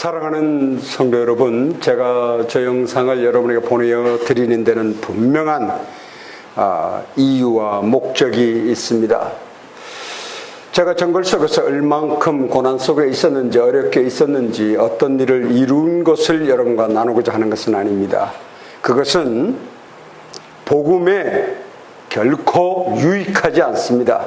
사랑하는 성도 여러분, 제가 저 영상을 여러분에게 보내드리는 데는 분명한 이유와 목적이 있습니다. 제가 정글 속에서 얼만큼 고난 속에 있었는지, 어렵게 있었는지, 어떤 일을 이룬 것을 여러분과 나누고자 하는 것은 아닙니다. 그것은 복음에 결코 유익하지 않습니다.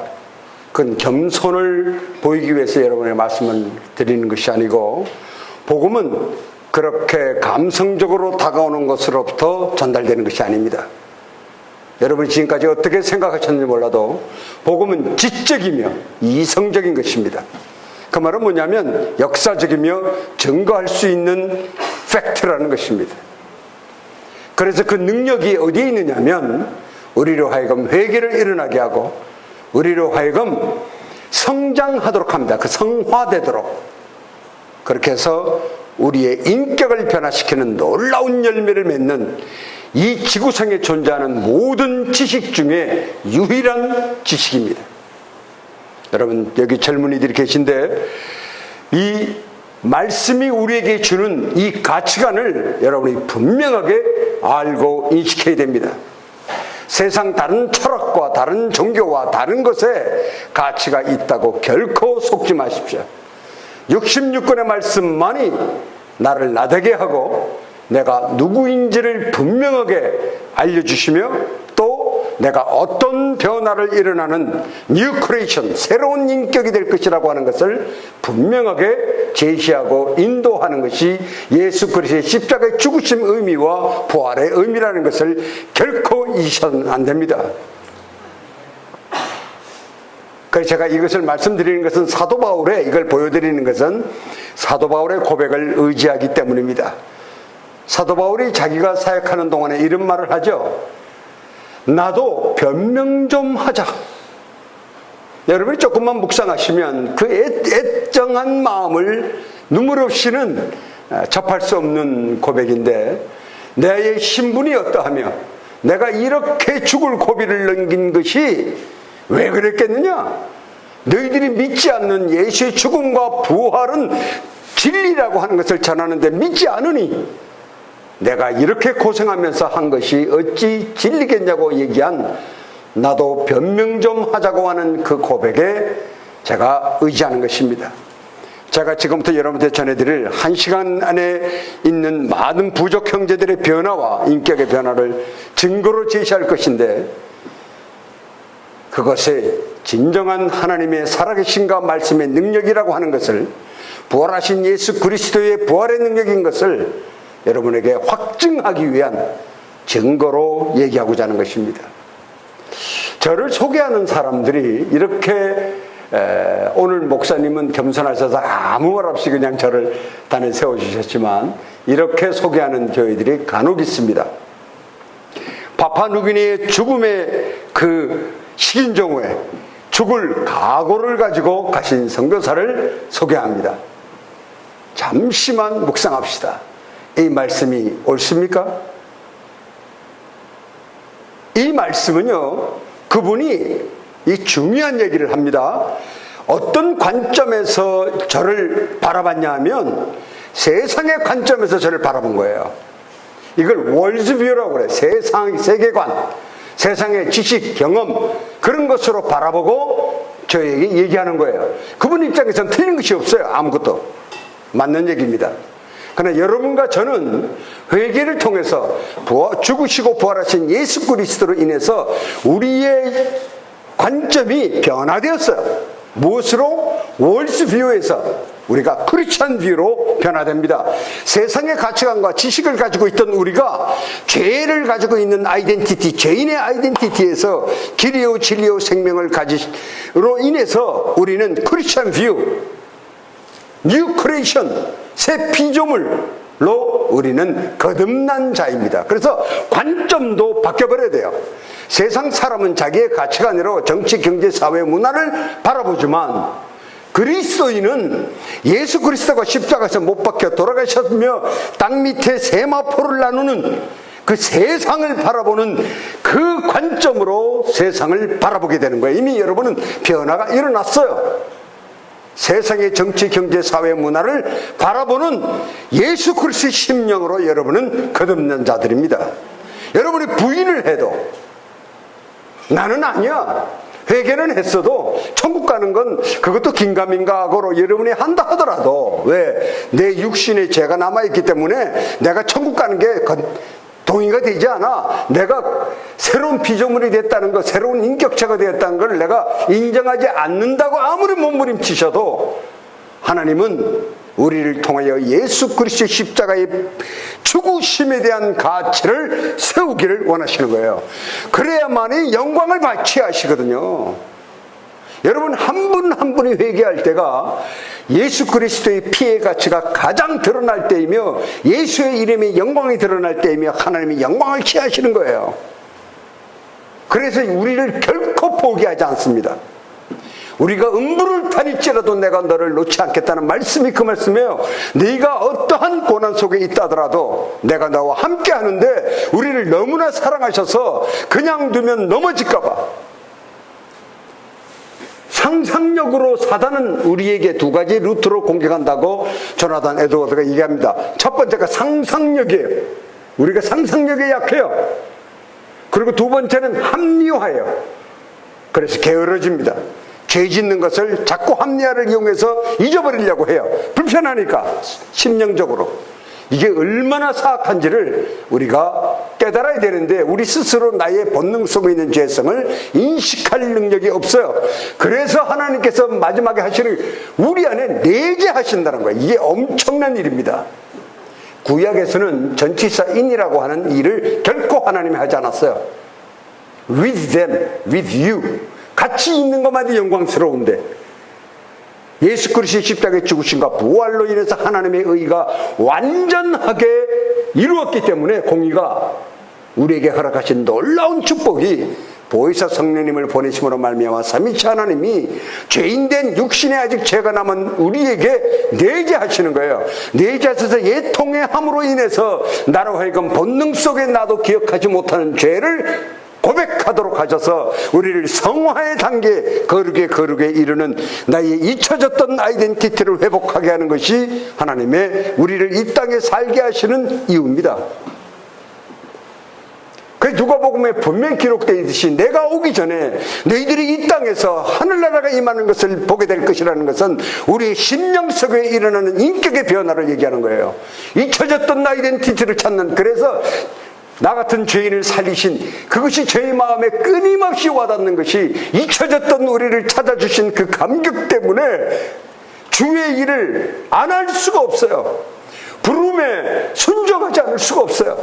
그건 겸손을 보이기 위해서 여러분에게 말씀을 드리는 것이 아니고, 복음은 그렇게 감성적으로 다가오는 것으로부터 전달되는 것이 아닙니다. 여러분이 지금까지 어떻게 생각하셨는지 몰라도 복음은 지적이며 이성적인 것입니다. 그 말은 뭐냐면 역사적이며 증거할 수 있는 팩트라는 것입니다. 그래서 그 능력이 어디에 있느냐면 우리로 하여금 회개를 일어나게 하고 우리로 하여금 성장하도록 합니다. 그 성화되도록. 그렇게 해서 우리의 인격을 변화시키는 놀라운 열매를 맺는 이 지구상에 존재하는 모든 지식 중에 유일한 지식입니다. 여러분, 여기 젊은이들이 계신데 이 말씀이 우리에게 주는 이 가치관을 여러분이 분명하게 알고 인식해야 됩니다. 세상 다른 철학과 다른 종교와 다른 것에 가치가 있다고 결코 속지 마십시오. 66권의 말씀만이 나를 나되게 하고 내가 누구인지를 분명하게 알려주시며 또 내가 어떤 변화를 일어나는 뉴 크리에이션, 새로운 인격이 될 것이라고 하는 것을 분명하게 제시하고 인도하는 것이 예수 그리스도의 십자가의 죽으심 의미와 부활의 의미라는 것을 결코 잊으셔서는 안 됩니다. 그래서 제가 이것을 말씀드리는 것은 사도 바울의, 이걸 보여드리는 것은 사도 바울의 고백을 의지하기 때문입니다. 사도 바울이 자기가 사역하는 동안에 이런 말을 하죠. 나도 변명 좀 하자. 여러분이 조금만 묵상하시면 그 애정한 마음을 눈물 없이는 접할 수 없는 고백인데, 내 신분이 어떠하며 내가 이렇게 죽을 고비를 넘긴 것이 왜 그랬겠느냐? 너희들이 믿지 않는 예수의 죽음과 부활은 진리라고 하는 것을 전하는데 믿지 않으니 내가 이렇게 고생하면서 한 것이 어찌 진리겠냐고 얘기한, 나도 변명 좀 하자고 하는 그 고백에 제가 의지하는 것입니다. 제가 지금부터 여러분한테 전해드릴 1시간 안에 있는 많은 부족 형제들의 변화와 인격의 변화를 증거로 제시할 것인데, 그것이 진정한 하나님의 살아계신과 말씀의 능력이라고 하는 것을, 부활하신 예수 그리스도의 부활의 능력인 것을 여러분에게 확증하기 위한 증거로 얘기하고자 하는 것입니다. 저를 소개하는 사람들이 이렇게 오늘 목사님은 겸손하셔서 아무 말 없이 그냥 저를 단에 세워주셨지만 이렇게 소개하는 교회들이 간혹 있습니다. 파푸아뉴기니의 죽음의 그 식인종후에 죽을 각오를 가지고 가신 선교사를 소개합니다. 잠시만 묵상합시다. 이 말씀이 옳습니까? 이 말씀은요, 그분이 이 중요한 얘기를 합니다. 어떤 관점에서 저를 바라봤냐 하면 세상의 관점에서 저를 바라본 거예요. 이걸 월드뷰라고 그래요. 세계관, 세상의 지식, 경험, 그런 것으로 바라보고 저에게 얘기하는 거예요. 그분 입장에서는 틀린 것이 없어요. 아무것도. 맞는 얘기입니다. 그러나 여러분과 저는 회개를 통해서 죽으시고 부활하신 예수 그리스도로 인해서 우리의 관점이 변화되었어요. 무엇으로? 월드뷰에서 우리가 크리스천 뷰로 변화됩니다. 세상의 가치관과 지식을 가지고 있던 우리가 죄를 가지고 있는 아이덴티티, 죄인의 아이덴티티에서 길이요 진리요 생명을 가지로 인해서 우리는 크리스천 뷰, 뉴 크리에이션, 새 피조물로 우리는 거듭난 자입니다. 그래서 관점도 바뀌어버려야 돼요. 세상 사람은 자기의 가치관으로 정치, 경제, 사회, 문화를 바라보지만 그리스도인은 예수 그리스도가 십자가에서 못 박혀 돌아가셨으며 땅 밑에 세마포를 나누는 그 세상을 바라보는 그 관점으로 세상을 바라보게 되는 거예요. 이미 여러분은 변화가 일어났어요. 세상의 정치, 경제, 사회, 문화를 바라보는 예수 그리스도의 심령으로 여러분은 거듭난 자들입니다. 여러분이 부인을 해도 나는 아니야, 회개는 했어도 천국 가는 건 그것도 긴가민가하고 여러분이 한다 하더라도, 왜? 내 육신에 죄가 남아있기 때문에 내가 천국 가는 게 동의가 되지 않아. 내가 새로운 피조물이 됐다는 것, 새로운 인격체가 되었다는 걸 내가 인정하지 않는다고 아무리 몸부림치셔도 하나님은 우리를 통하여 예수 그리스도의 십자가의 죽으심에 대한 가치를 세우기를 원하시는 거예요. 그래야만이 영광을 취하시거든요. 여러분, 한 분 한 분이 회개할 때가 예수 그리스도의 피의 가치가 가장 드러날 때이며 예수의 이름의 영광이 드러날 때이며 하나님이 영광을 취하시는 거예요. 그래서 우리를 결코 포기하지 않습니다. 우리가 음부를 타닐지라도 내가 너를 놓지 않겠다는 말씀이 그 말씀이에요. 네가 어떠한 고난 속에 있다 하더라도 내가 너와 함께 하는데, 우리를 너무나 사랑하셔서 그냥 두면 넘어질까 봐. 상상력으로 사단은 우리에게 두 가지 루트로 공격한다고 조나단 에드워드가 얘기합니다. 첫 번째가 상상력이에요. 우리가 상상력에 약해요. 그리고 두 번째는 합리화예요. 그래서 게으러집니다. 죄 짓는 것을 자꾸 합리화를 이용해서 잊어버리려고 해요. 불편하니까, 심령적으로. 이게 얼마나 사악한지를 우리가 깨달아야 되는데, 우리 스스로 나의 본능 속에 있는 죄성을 인식할 능력이 없어요. 그래서 하나님께서 마지막에 하시는, 우리 안에 내재하신다는 거예요. 이게 엄청난 일입니다. 구약에서는 전치사인이라고 하는 일을 결코 하나님이 하지 않았어요. With them, with you. 같이 있는 것만이 영광스러운데, 예수 그리스도의 십자가의 죽으심과 부활로 인해서 하나님의 의가 완전하게 이루었기 때문에, 공의가 우리에게 허락하신 놀라운 축복이 보혜사 성령님을 보내심으로 말미암아 삼위체 하나님이 죄인된 육신에 아직 죄가 남은 우리에게 내재하시는 거예요. 내재하셔서 예통의 함으로 인해서 나로 하여금 본능 속에 나도 기억하지 못하는 죄를 고백하도록 하셔서 우리를 성화의 단계, 거룩에 이르는 나의 잊혀졌던 아이덴티티를 회복하게 하는 것이 하나님의 우리를 이 땅에 살게 하시는 이유입니다. 그 누가복음에 분명히 기록되어 있듯이 내가 오기 전에 너희들이 이 땅에서 하늘나라가 임하는 것을 보게 될 것이라는 것은 우리의 심령 속에 일어나는 인격의 변화를 얘기하는 거예요. 잊혀졌던 아이덴티티를 찾는, 그래서 나 같은 죄인을 살리신, 그것이 저의 마음에 끊임없이 와닿는 것이, 잊혀졌던 우리를 찾아주신 그 감격 때문에 주의 일을 안 할 수가 없어요. 부름에 순종하지 않을 수가 없어요.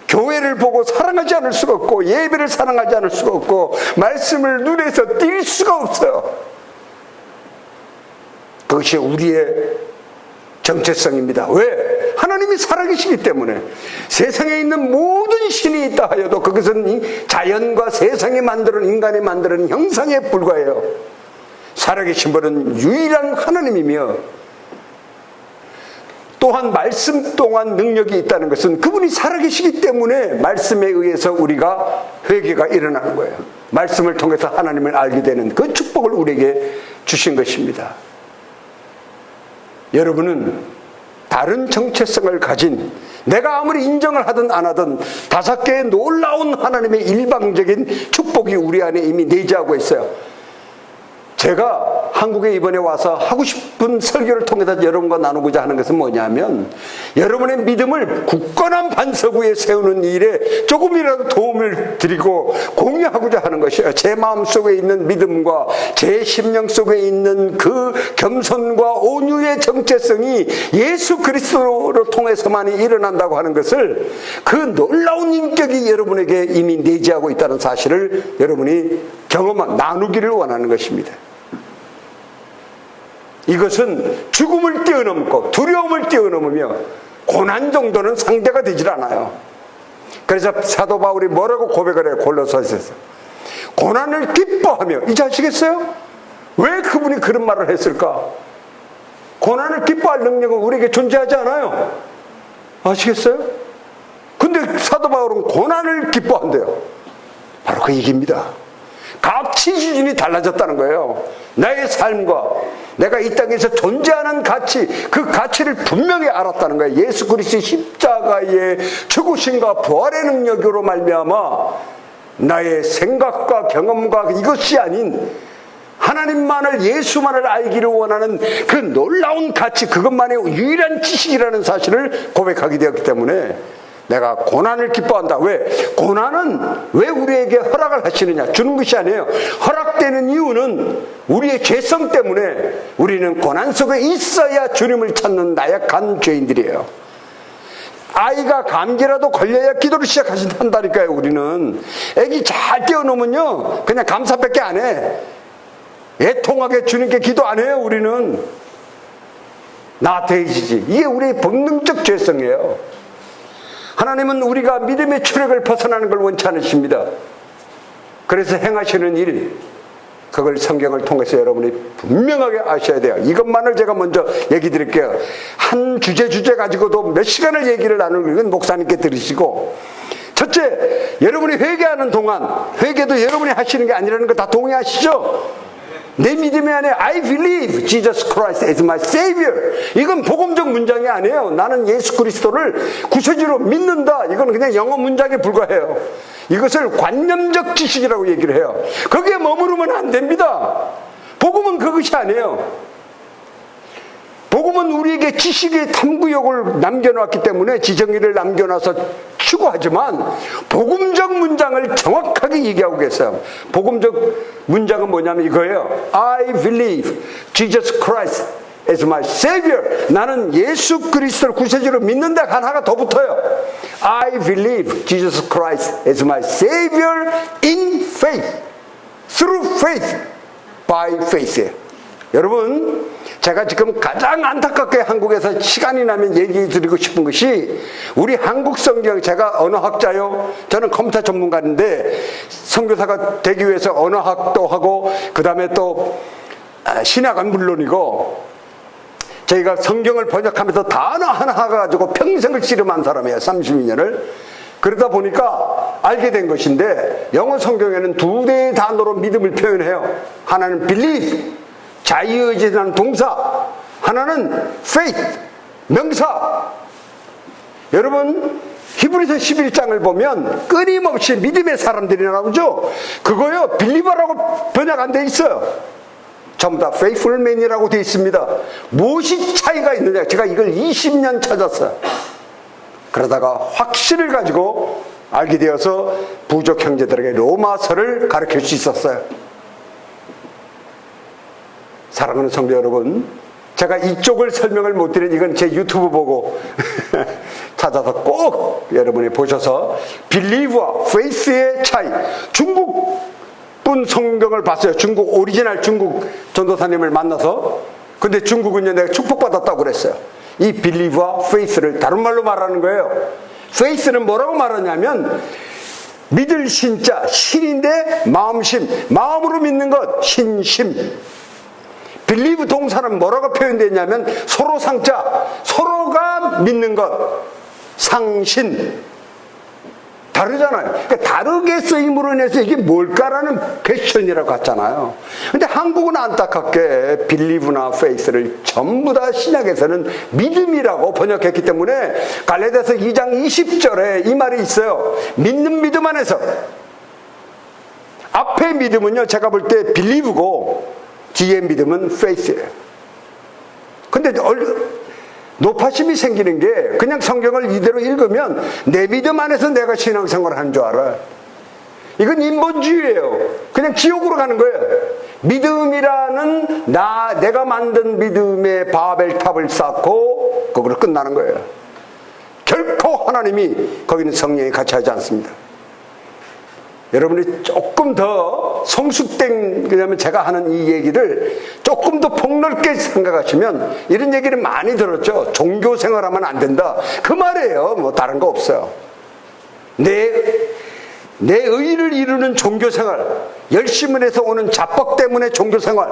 교회를 보고 사랑하지 않을 수가 없고, 예배를 사랑하지 않을 수가 없고, 말씀을 눈에서 뗄 수가 없어요. 그것이 우리의 정체성입니다. 왜? 하나님이 살아계시기 때문에. 세상에 있는 모든 신이 있다 하여도 그것은 자연과 세상이 만드는, 인간이 만드는 형상에 불과해요. 살아계신 분은 유일한 하나님이며, 또한 말씀 동안 능력이 있다는 것은 그분이 살아계시기 때문에 말씀에 의해서 우리가 회개가 일어나는 거예요. 말씀을 통해서 하나님을 알게 되는 그 축복을 우리에게 주신 것입니다. 여러분은 다른 정체성을 가진, 내가 아무리 인정을 하든 안 하든 5개의 놀라운 하나님의 일방적인 축복이 우리 안에 이미 내재하고 있어요. 제가 한국에 이번에 와서 하고 싶은 설교를 통해서 여러분과 나누고자 하는 것은 뭐냐면, 여러분의 믿음을 굳건한 반석 위에 세우는 일에 조금이라도 도움을 드리고 공유하고자 하는 것이에요. 제 마음속에 있는 믿음과 제 심령 속에 있는 그 겸손과 온유의 정체성이 예수 그리스도로 통해서만이 일어난다고 하는 것을, 그 놀라운 인격이 여러분에게 이미 내재하고 있다는 사실을 여러분이 나누기를 원하는 것입니다. 이것은 죽음을 뛰어넘고 두려움을 뛰어넘으며 고난 정도는 상대가 되질 않아요. 그래서 사도 바울이 뭐라고 고백을 해요? 골로새서에서 고난을 기뻐하며. 이제 아시겠어요? 왜 그분이 그런 말을 했을까? 고난을 기뻐할 능력은 우리에게 존재하지 않아요. 아시겠어요? 근데 사도 바울은 고난을 기뻐한대요. 바로 그 얘기입니다. 가치 기준이 달라졌다는 거예요. 나의 삶과 내가 이 땅에서 존재하는 가치, 그 가치를 분명히 알았다는 거예요. 예수 그리스도의 십자가의 죽으심과 부활의 능력으로 말미암아 나의 생각과 경험과 이것이 아닌 하나님만을, 예수만을 알기를 원하는 그 놀라운 가치, 그것만의 유일한 지식이라는 사실을 고백하게 되었기 때문에 내가 고난을 기뻐한다. 왜? 고난은 왜 우리에게 허락을 하시느냐? 주는 것이 아니에요. 허락되는 이유는 우리의 죄성 때문에 우리는 고난 속에 있어야 주님을 찾는 나약한 죄인들이에요. 아이가 감기라도 걸려야 기도를 시작한다니까요. 우리는 애기 잘 떼어놓으면요 그냥 감사밖에 안 해. 애통하게 주님께 기도 안 해요. 우리는 나태해지지. 이게 우리의 본능적 죄성이에요. 하나님은 우리가 믿음의 추력을 벗어나는 걸 원치 않으십니다. 그래서 행하시는 일, 그걸 성경을 통해서 여러분이 분명하게 아셔야 돼요. 이것만을 제가 먼저 얘기 드릴게요. 한 주제 가지고도 몇 시간을 얘기를 나누는 건 목사님께 들으시고, 첫째, 여러분이 회개하는 동안, 회개도 여러분이 하시는 게 아니라는 거 다 동의하시죠? 내 믿음이 아니라 I believe Jesus Christ as my Savior. 이건 복음적 문장이 아니에요. 나는 예수 그리스도를 구세주로 믿는다. 이건 그냥 영어 문장에 불과해요. 이것을 관념적 지식이라고 얘기를 해요. 거기에 머무르면 안 됩니다. 복음은 그것이 아니에요. 복음은 우리에게 지식의 탐구욕을 남겨놨기 때문에 지정의를 남겨놔서 추구하지만 복음적 문장을 정확하게 얘기하고 계세요. 복음적 문장은 뭐냐면 이거예요. I believe Jesus Christ as my Savior. 나는 예수 그리스도를 구세주로 믿는다. 하나가 더 붙어요. I believe Jesus Christ as my Savior in faith. Through faith. By faith. 여러분, 제가 지금 가장 안타깝게 한국에서 시간이 나면 얘기 드리고 싶은 것이 우리 한국 성경, 제가 언어학자요. 저는 컴퓨터 전문가인데 선교사가 되기 위해서 언어학도 하고 그 다음에 또 신학은 물론이고 저희가 성경을 번역하면서 단어 하나 가지고 평생을 씨름한 사람이에요. 32년을. 그러다 보니까 알게 된 것인데 영어 성경에는 두 개의 단어로 믿음을 표현해요. 하나는 believe, 자유의지라는 동사, 하나는 faith, 명사. 여러분 히브리서 11장을 보면 끊임없이 믿음의 사람들이 나오죠. 그거요 believer라고 번역 안 돼 있어요. 전부 다 faithful man이라고 돼 있습니다. 무엇이 차이가 있느냐, 제가 이걸 20년 찾았어요. 그러다가 확신을 가지고 알게 되어서 부족 형제들에게 로마서를 가르칠 수 있었어요. 사랑하는 성도 여러분, 제가 이쪽을 설명을 못 드린 이건 제 유튜브 보고 찾아서 꼭 여러분이 보셔서 believe와 faith의 차이, 중국분 성경을 봤어요. 중국 오리지널 중국 전도사님을 만나서. 근데 중국은요 내가 축복받았다고 그랬어요. 이 believe와 faith를 다른 말로 말하는 거예요. faith는 뭐라고 말하냐면 믿을 신자, 신인데 마음심, 마음으로 믿는 것, 신심. believe 동사는 뭐라고 표현되냐면 서로 상자, 서로가 믿는 것, 상신. 다르잖아요. 그러니까 다르게 쓰임으로 인해서 이게 뭘까라는 퀘스천이라고 갔잖아요. 근데 한국은 안타깝게 believe나 faith를 전부 다 신약에서는 믿음이라고 번역했기 때문에 갈라디아서 2장 20절에 이 말이 있어요. 믿는 믿음 안에서. 앞에 믿음은요 제가 볼 때 believe고 뒤에 믿음은 faith예요. 근데 높아심이 생기는 게 그냥 성경을 이대로 읽으면 내 믿음 안에서 내가 신앙생활을 하는 줄 알아요. 이건 인본주의예요. 그냥 지옥으로 가는 거예요. 믿음이라는 내가 만든 믿음의 바벨탑을 쌓고 그걸로 끝나는 거예요. 결코 하나님이 거기는 성령이 같이 하지 않습니다. 여러분이 조금 더 성숙된, 그러면 제가 하는 이 얘기를 조금 더 폭넓게 생각하시면 이런 얘기를 많이 들었죠. 종교 생활하면 안 된다. 그 말이에요. 뭐 다른 거 없어요. 내 의의를 이루는 종교 생활, 열심을 해서 오는 자뻑 때문에 종교 생활.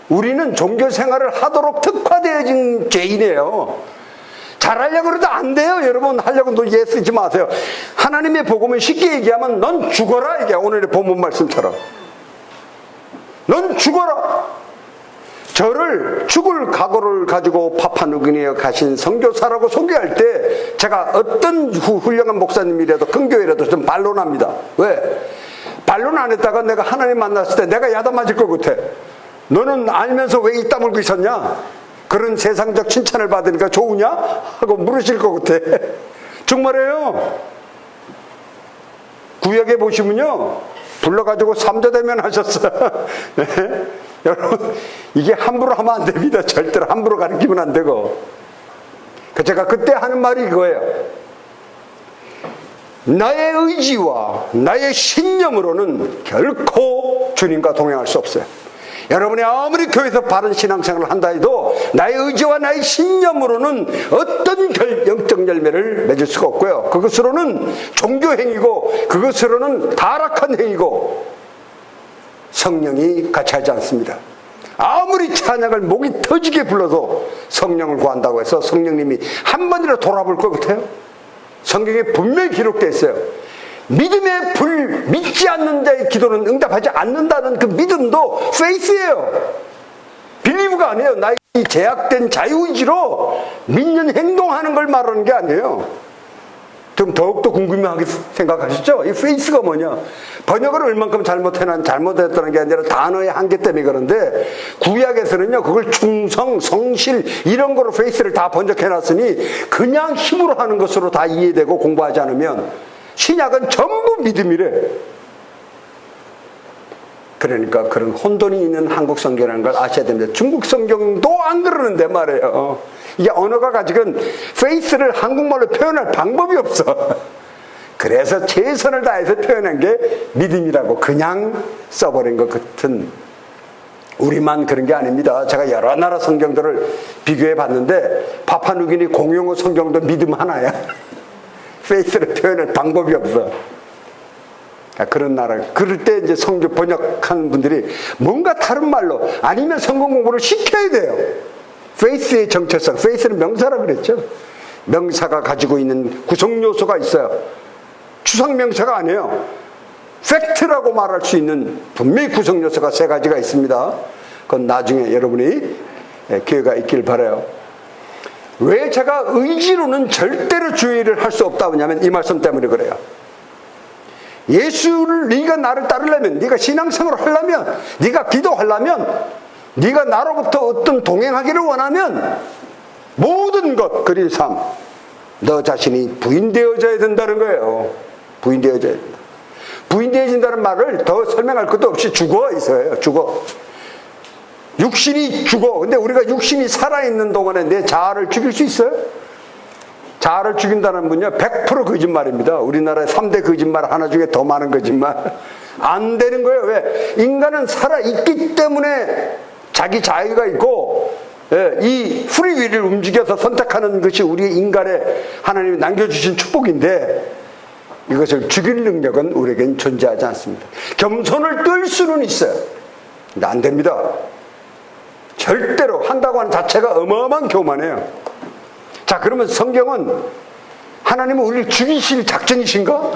우리는 종교 생활을 하도록 특화되어진 죄인이에요. 잘하려고 그래도 안 돼요. 여러분 하려고 예 쓰지 마세요. 하나님의 복음은 쉽게 얘기하면 넌 죽어라, 이게 오늘의 본문 말씀처럼. 넌 죽어라. 저를 죽을 각오를 가지고 파푸아뉴기니에 가신 선교사라고 소개할 때 제가 어떤 훌륭한 목사님이라도 근교이라도 좀 반론합니다. 왜? 반론 안 했다가 내가 하나님 만났을 때 내가 야단 맞을 것 같아. 너는 알면서 왜 입 다물고 있었냐? 그런 세상적 칭찬을 받으니까 좋으냐? 하고 물으실 것 같아. 정말이에요. 구약에 보시면요, 불러가지고 삼자대면 하셨어. 여러분, 이게 함부로 하면 안 됩니다. 절대로 함부로 가르치면 안 되고. 제가 그때 하는 말이 이거예요. 나의 의지와 나의 신념으로는 결코 주님과 동행할 수 없어요. 여러분이 아무리 교회에서 바른 신앙생활을 한다 해도 나의 의지와 나의 신념으로는 어떤 영적 열매를 맺을 수가 없고요. 그것으로는 종교행위고 그것으로는 타락한 행위고 성령이 같이 하지 않습니다. 아무리 찬양을 목이 터지게 불러도 성령을 구한다고 해서 성령님이 한 번이라도 돌아볼 것 같아요? 성경에 분명히 기록되어 있어요. 믿음의 불, 믿지 않는 자의 기도는 응답하지 않는다는 그 믿음도 페이스예요. 빌리브가 아니에요. 나의 제약된 자유의지로 믿는 행동하는 걸 말하는 게 아니에요. 좀 더욱더 궁금하게 생각하시죠? 이 페이스가 뭐냐? 번역을 얼만큼 잘못했다는 게 아니라 단어의 한계 때문에 그런데 구약에서는요, 그걸 충성, 성실 이런 거로 페이스를 다 번역해놨으니 그냥 힘으로 하는 것으로 다 이해되고 공부하지 않으면 신약은 전부 믿음이래. 그러니까 그런 혼돈이 있는 한국 성경이라는 걸 아셔야 됩니다. 중국 성경도 안 그러는데 말이에요. 이게 언어가 가지고는 페이스를 한국말로 표현할 방법이 없어. 그래서 최선을 다해서 표현한 게 믿음이라고 그냥 써버린 것 같은, 우리만 그런 게 아닙니다. 제가 여러 나라 성경들을 비교해 봤는데 파푸아뉴기니 공용어 성경도 믿음 하나야. 페이스를 표현할 방법이 없어. 그런 나라, 그럴 때 이제 성경 번역하는 분들이 뭔가 다른 말로 아니면 성경 공부를 시켜야 돼요. 페이스의 정체성, 페이스는 명사라 그랬죠. 명사가 가지고 있는 구성 요소가 있어요. 추상 명사가 아니에요. 팩트라고 말할 수 있는 분명히 구성 요소가 3가지가 있습니다. 그건 나중에 여러분이 기회가 있길 바라요. 왜 제가 의지로는 절대로 주의를 할 수 없다고 하냐면 이 말씀 때문에 그래요. 예수를, 네가 나를 따르려면, 네가 신앙생활을 하려면, 네가 기도하려면, 네가 나로부터 어떤 동행하기를 원하면 모든 것, 그리 삶, 너 자신이 부인되어져야 된다는 거예요. 부인되어져야 된다. 부인되어진다는 말을 더 설명할 것도 없이 죽어 있어요. 죽어. 육신이 죽어. 근데 우리가 육신이 살아있는 동안에 내 자아를 죽일 수 있어요? 자아를 죽인다는 분요 100% 거짓말입니다. 우리나라의 3대 거짓말 하나 중에 더 많은 거짓말. 안 되는 거예요. 왜? 인간은 살아있기 때문에 자기 자유가 있고, 이 프리윌을 움직여서 선택하는 것이 우리 인간의 하나님이 남겨주신 축복인데 이것을 죽일 능력은 우리에겐 존재하지 않습니다. 겸손을 뜰 수는 있어요. 근데 안 됩니다. 절대로 한다고 하는 자체가 어마어마한 교만이에요. 자, 그러면 성경은 하나님은 우리를 죽이실 작정이신가?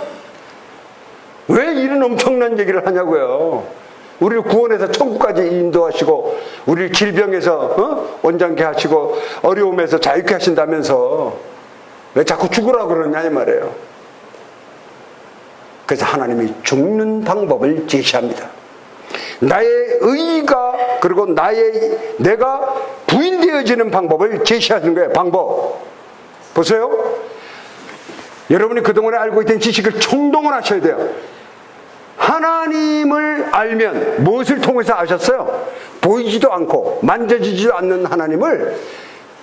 왜 이런 엄청난 얘기를 하냐고요. 우리를 구원해서 천국까지 인도하시고 우리를 질병에서 온전케 하시고 어려움에서 자유케 하신다면서 왜 자꾸 죽으라고 그러냐 이 말이에요. 그래서 하나님이 죽는 방법을 제시합니다. 나의 의가, 그리고 내가 부인되어지는 방법을 제시하는 거예요. 방법. 보세요. 여러분이 그동안에 알고 있던 지식을 총동원 하셔야 돼요. 하나님을 알면 무엇을 통해서 아셨어요? 보이지도 않고 만져지지도 않는 하나님을,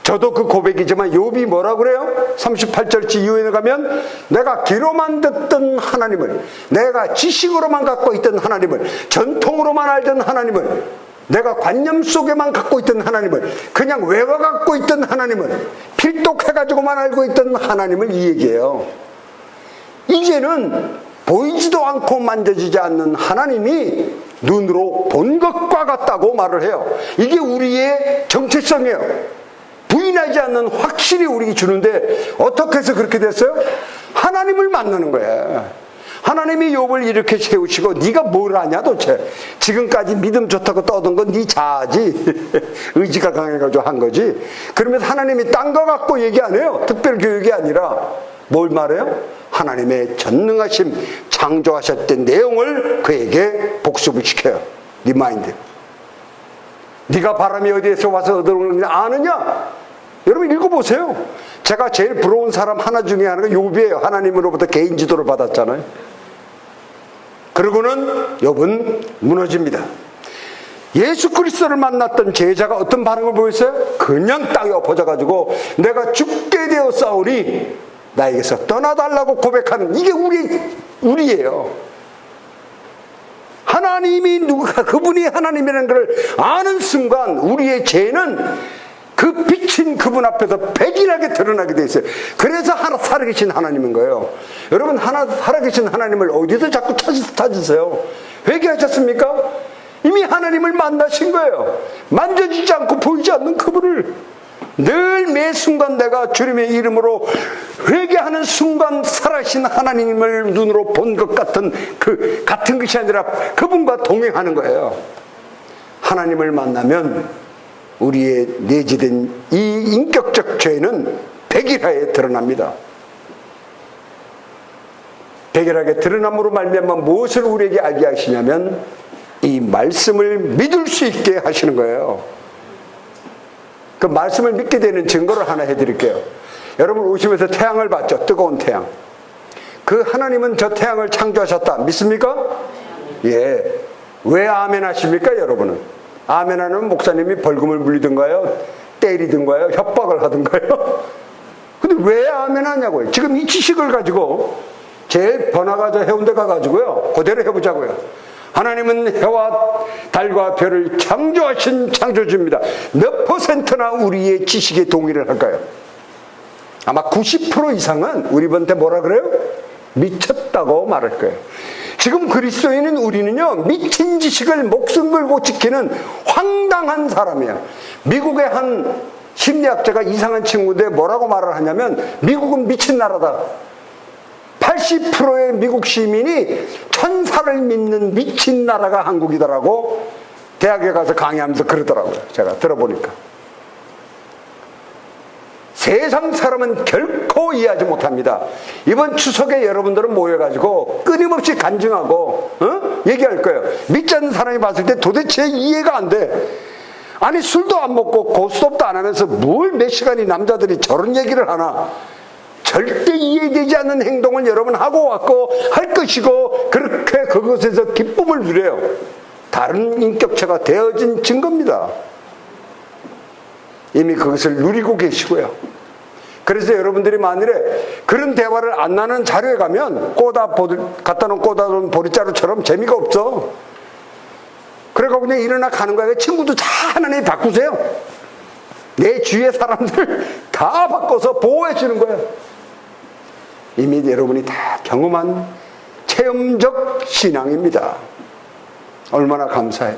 저도 그 고백이지만 욥이 뭐라고 그래요? 38절 이후에 가면 내가 귀로만 듣던 하나님을, 내가 지식으로만 갖고 있던 하나님을, 전통으로만 알던 하나님을, 내가 관념 속에만 갖고 있던 하나님을, 그냥 외워 갖고 있던 하나님을, 필독해가지고만 알고 있던 하나님을 이 얘기해요. 이제는 보이지도 않고 만져지지 않는 하나님이 눈으로 본 것과 같다고 말을 해요. 이게 우리의 정체성이에요. 부인하지 않는 확신이 우리에게 주는데 어떻게 해서 그렇게 됐어요? 하나님을 만나는 거예요. 하나님이 욥을 이렇게 세우시고 네가 뭘 아냐 도대체. 지금까지 믿음 좋다고 떠든 건 네 자아지. 의지가 강해가지고 한 거지. 그러면서 하나님이 딴 거 갖고 얘기 안 해요. 특별 교육이 아니라 뭘 말해요? 하나님의 전능하심, 창조하셨던 내용을 그에게 복습을 시켜요. 리마인드. 네가 바람이 어디에서 와서 어디로 아느냐? 여러분 읽어보세요. 제가 제일 부러운 사람 하나 중에 하나가 욥이에요. 하나님으로부터 개인 지도를 받았잖아요. 그러고는 욥은 무너집니다. 예수 그리스도를 만났던 제자가 어떤 반응을 보였어요? 그냥 땅에 엎어져가지고 내가 죽게 되었사오니 나에게서 떠나달라고 고백하는, 이게 우리예요. 하나님이 누가, 그분이 하나님이라는 걸 아는 순간 우리의 죄는 그 빛인 그분 앞에서 백일하게 드러나게 돼 있어요. 그래서 살아계신 하나님인 거예요. 여러분, 살아계신 하나님을 어디서 자꾸 찾으세요? 회개하셨습니까? 이미 하나님을 만나신 거예요. 만져지지 않고 보이지 않는 그분을 늘 매 순간 내가 주님의 이름으로 회개하는 순간 살아계신 하나님을 눈으로 본 것 같은 그 같은 것이 아니라 그분과 동행하는 거예요. 하나님을 만나면 우리의 내재된 이 인격적 죄는 백일하에 드러납니다. 백일하게 드러남으로 말미암아 무엇을 우리에게 알게 하시냐면 이 말씀을 믿을 수 있게 하시는 거예요. 그 말씀을 믿게 되는 증거를 하나 해드릴게요. 여러분 오시면서 태양을 봤죠? 뜨거운 태양. 그 하나님은 저 태양을 창조하셨다. 믿습니까? 예. 왜 아멘 하십니까 여러분은? 아멘 하는 목사님이 벌금을 물리든가요? 때리든가요? 협박을 하든가요? 근데 왜 아멘 하냐고요? 지금 이 지식을 가지고 제일 번화가 해운대 가가지고요. 그대로 해보자고요. 하나님은 해와 달과 별을 창조하신 창조주입니다. 몇 퍼센트나 우리의 지식에 동의를 할까요? 아마 90% 이상은 우리한테 뭐라 그래요? 미쳤다고 말할 거예요. 지금 그리스도인은 우리는요, 미친 지식을 목숨 걸고 지키는 황당한 사람이에요. 미국의 한 심리학자가 이상한 친구인데 뭐라고 말을 하냐면 미국은 미친 나라다. 80%의 미국 시민이 천사를 믿는 미친 나라가 한국이더라고 대학에 가서 강의하면서 그러더라고요. 제가 들어보니까. 세상 사람은 결코 이해하지 못합니다. 이번 추석에 여러분들은 모여가지고 끊임없이 간증하고 얘기할 거예요. 믿지 않는 사람이 봤을 때 도대체 이해가 안 돼. 아니 술도 안 먹고 고스톱도 안 하면서 뭘 몇 시간이 남자들이 저런 얘기를 하나. 절대 이해되지 않는 행동을 여러분 하고 왔고 할 것이고 그렇게 그것에서 기쁨을 누려요. 다른 인격체가 되어진 증거입니다. 이미 그것을 누리고 계시고요. 그래서 여러분들이 만일에 그런 대화를 안 나는 자료에 가면 갖다 놓은 꽂아놓은 보리자루처럼 재미가 없어. 그래서 그냥 일어나 가는 거야. 친구도 다 하나님이 바꾸세요. 내 주위의 사람들 다 바꿔서 보호해 주는 거예요. 이미 여러분이 다 경험한 체험적 신앙입니다. 얼마나 감사해요.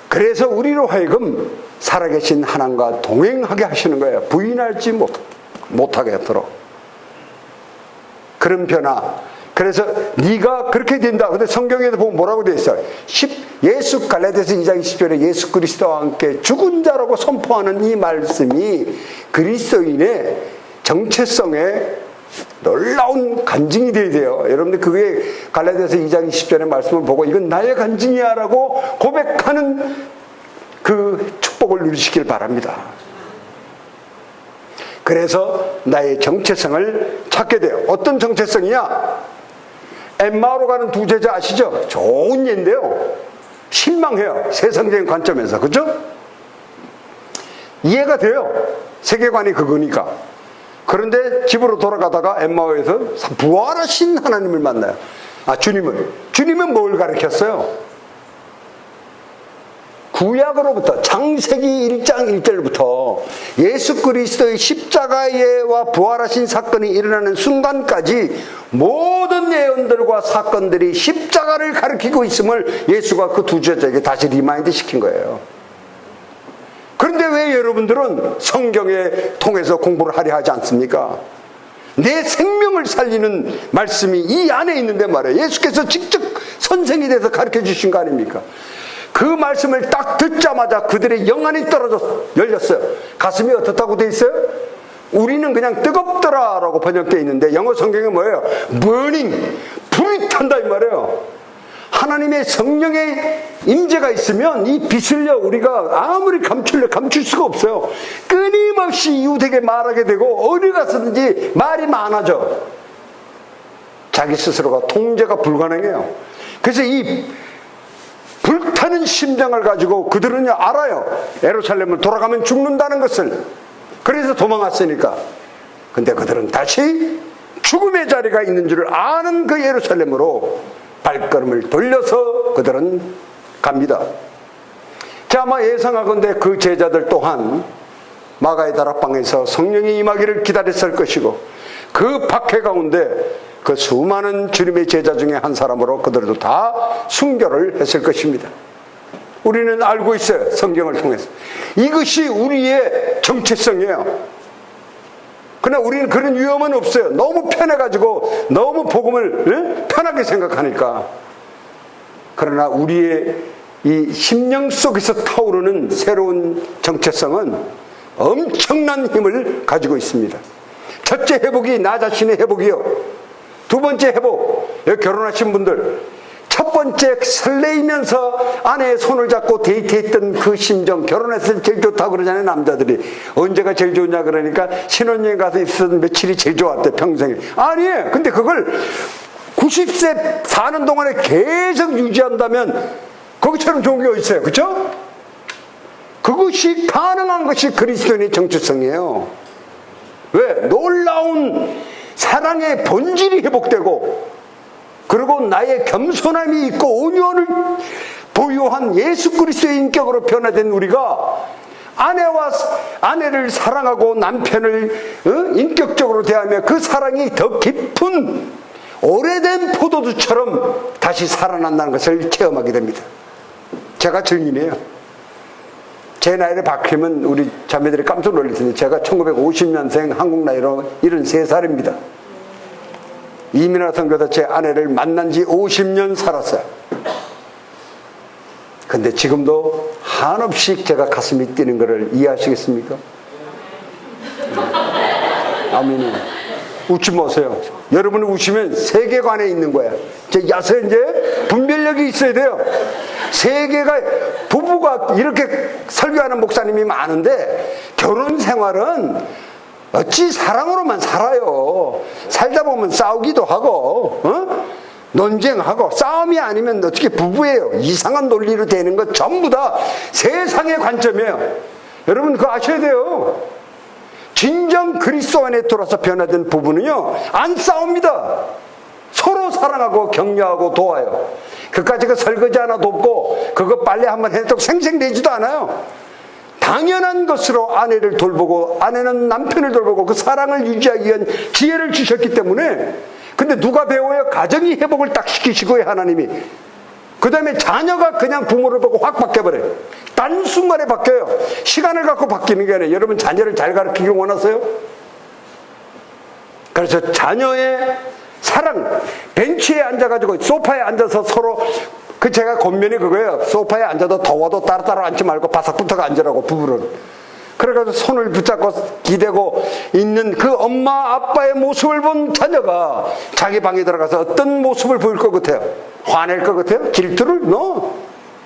그래서 우리로 하여금 살아계신 하나님과 동행하게 하시는 거예요. 부인하지 못하게 하도록. 그런 변화. 그래서 네가 그렇게 된다. 근데 성경에도 보면 뭐라고 되어 있어요? 예수 갈라디아서 2장 20절에 예수 그리스도와 함께 죽은 자라고 선포하는 이 말씀이 그리스도인의 정체성에 놀라운 간증이 되어야 돼요. 여러분들 그게 갈라디아서 2장 20절의 말씀을 보고 이건 나의 간증이야 라고 고백하는 그 축복을 누리시길 바랍니다. 그래서 나의 정체성을 찾게 돼요. 어떤 정체성이냐? 엠마오로 가는 두 제자 아시죠? 좋은 예인데요. 실망해요. 세상적인 관점에서. 그죠? 이해가 돼요. 세계관이 그거니까. 그런데 집으로 돌아가다가 엠마오에서 부활하신 하나님을 만나요. 주님은 뭘 가르쳤어요? 구약으로부터 창세기 1장 1절부터 예수 그리스도의 십자가와 부활하신 사건이 일어나는 순간까지 모든 예언들과 사건들이 십자가를 가리키고 있음을 예수가 그 두 제자에게 다시 리마인드 시킨 거예요. 그런데 왜 여러분들은 성경에 통해서 공부를 하려 하지 않습니까? 내 생명을 살리는 말씀이 이 안에 있는데 말이에요. 예수께서 직접 선생이 돼서 가르쳐 주신 거 아닙니까? 그 말씀을 딱 듣자마자 그들의 영안이 열렸어요. 가슴이 어떻다고 돼 있어요? 우리는 그냥 뜨겁더라라고 번역되어 있는데 영어 성경에 뭐예요? burning, 불이 탄다 이 말이에요. 하나님의 성령의 임재가 있으면 이 빛을요 우리가 아무리 감출 수가 없어요. 끊임없이 이웃에게 말하게 되고 어디 가서든지 말이 많아져. 자기 스스로가 통제가 불가능해요. 그래서 이 불타는 심장을 가지고 그들은 알아요. 예루살렘을 돌아가면 죽는다는 것을. 그래서 도망갔으니까. 근데 그들은 다시 죽음의 자리가 있는 줄을 아는 그 예루살렘으로 발걸음을 돌려서 그들은 갑니다. 자, 아마 예상하건대 그 제자들 또한 마가의 다락방에서 성령이 임하기를 기다렸을 것이고 그 박해 가운데 그 수많은 주님의 제자 중에 한 사람으로 그들도 다 순교를 했을 것입니다. 우리는 알고 있어요. 성경을 통해서. 이것이 우리의 정체성이에요. 그러나 우리는 그런 위험은 없어요. 너무 편해가지고 너무 복음을 편하게 생각하니까. 그러나 우리의 이 심령 속에서 타오르는 새로운 정체성은 엄청난 힘을 가지고 있습니다. 첫째 회복이 나 자신의 회복이요. 두 번째 회복, 여기 결혼하신 분들, 첫 번째 설레이면서 아내의 손을 잡고 데이트했던 그 심정, 결혼했을 때 제일 좋다고 그러잖아요. 남자들이 언제가 제일 좋냐 그러니까 신혼여행 가서 있었던 며칠이 제일 좋았대 평생에. 아니에요. 근데 그걸 90세 사는 동안에 계속 유지한다면 거기처럼 좋은 게 어디 있어요. 그렇죠? 그것이 가능한 것이 그리스도인의 정체성이에요. 왜? 놀라운 사랑의 본질이 회복되고, 그리고 나의 겸손함이 있고 온유함을 보유한 예수 그리스도의 인격으로 변화된 우리가 아내를 사랑하고 남편을 인격적으로 대하며 그 사랑이 더 깊은 오래된 포도주처럼 다시 살아난다는 것을 체험하게 됩니다. 제가 증인이에요. 제 나이를 밝히면 우리 자매들이 깜짝 놀랄 텐데 제가 1950년생 한국 나이로 73살입니다. 이민아 선교사 제 아내를 만난 지 50년 살았어요. 근데 지금도 한없이 제가 가슴이 뛰는 것을 이해하시겠습니까? 아멘이요. 웃지 마세요. 여러분이 웃으면 세계관에 있는 거야. 야서 이제 분별력이 있어야 돼요. 세계가, 부부가 이렇게 설교하는 목사님이 많은데 결혼 생활은 어찌 사랑으로만 살아요. 살다 보면 싸우기도 하고 논쟁하고. 싸움이 아니면 어떻게 부부예요. 이상한 논리로 되는 것 전부 다 세상의 관점이에요. 여러분 그거 아셔야 돼요. 진정 그리스도 안에 들어서 변화된 부부는요 안 싸웁니다. 서로 사랑하고 격려하고 도와요. 그까지 그 설거지 하나 돕고 그거 빨래 한번 해도 생생되지도 않아요. 당연한 것으로 아내를 돌보고 아내는 남편을 돌보고 그 사랑을 유지하기 위한 기회를 주셨기 때문에. 근데 누가 배워요? 가정이 회복을 딱 시키시고요, 하나님이. 그 다음에 자녀가 그냥 부모를 보고 확 바뀌어버려요. 단순간에 바뀌어요. 시간을 갖고 바뀌는 게 아니에요. 여러분 자녀를 잘 가르치길 원하세요? 그래서 자녀의 사랑, 벤치에 앉아가지고 소파에 앉아서 서로, 그 제가 권면이 그거예요. 소파에 앉아도 더워도 따로따로 앉지 말고 바삭부터가 앉으라고, 부부는. 그래가지고 손을 붙잡고 기대고 있는 그 엄마 아빠의 모습을 본 자녀가 자기 방에 들어가서 어떤 모습을 보일 것 같아요? 화낼 것 같아요? 질투를?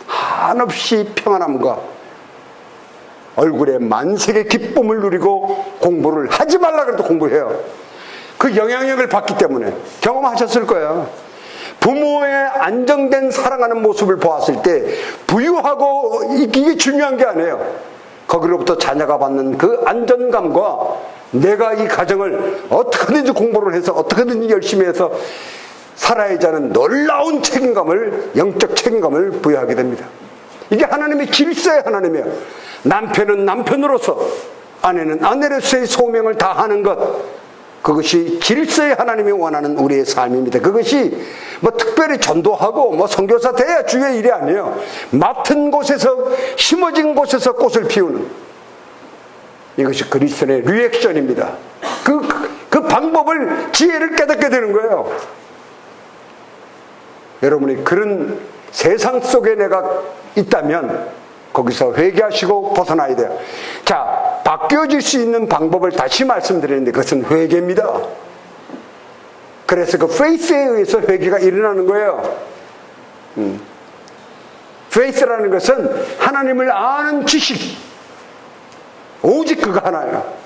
한없이 평안함과 얼굴에 만색의 기쁨을 누리고 공부를 하지 말라 그래도 공부해요. 그 영향력을 받기 때문에. 경험하셨을 거예요. 부모의 안정된 사랑하는 모습을 보았을 때 부유하고 이게 중요한 게 아니에요. 거기로부터 자녀가 받는 그 안전감과 내가 이 가정을 어떻게든지 공부를 해서 어떻게든지 열심히 해서 살아야지 하는 놀라운 책임감을, 영적 책임감을 부여하게 됩니다. 이게 하나님의 질서의 하나님이에요. 남편은 남편으로서, 아내는 아내로서의 소명을 다하는 것, 그것이 질서의 하나님이 원하는 우리의 삶입니다. 그것이 뭐 특별히 전도하고 뭐 선교사 돼야 주의 일이 아니에요. 맡은 곳에서, 심어진 곳에서 꽃을 피우는, 이것이 그리스도의 리액션입니다. 그 그 방법을, 지혜를 깨닫게 되는 거예요. 여러분이 그런 세상 속에 내가 있다면 거기서 회개하시고 벗어나야 돼요. 자, 바뀌어질 수 있는 방법을 다시 말씀드리는데 그것은 회개입니다. 그래서 그 페이스에 의해서 회개가 일어나는 거예요. 페이스라는 것은 하나님을 아는 지식, 오직 그거 하나예요.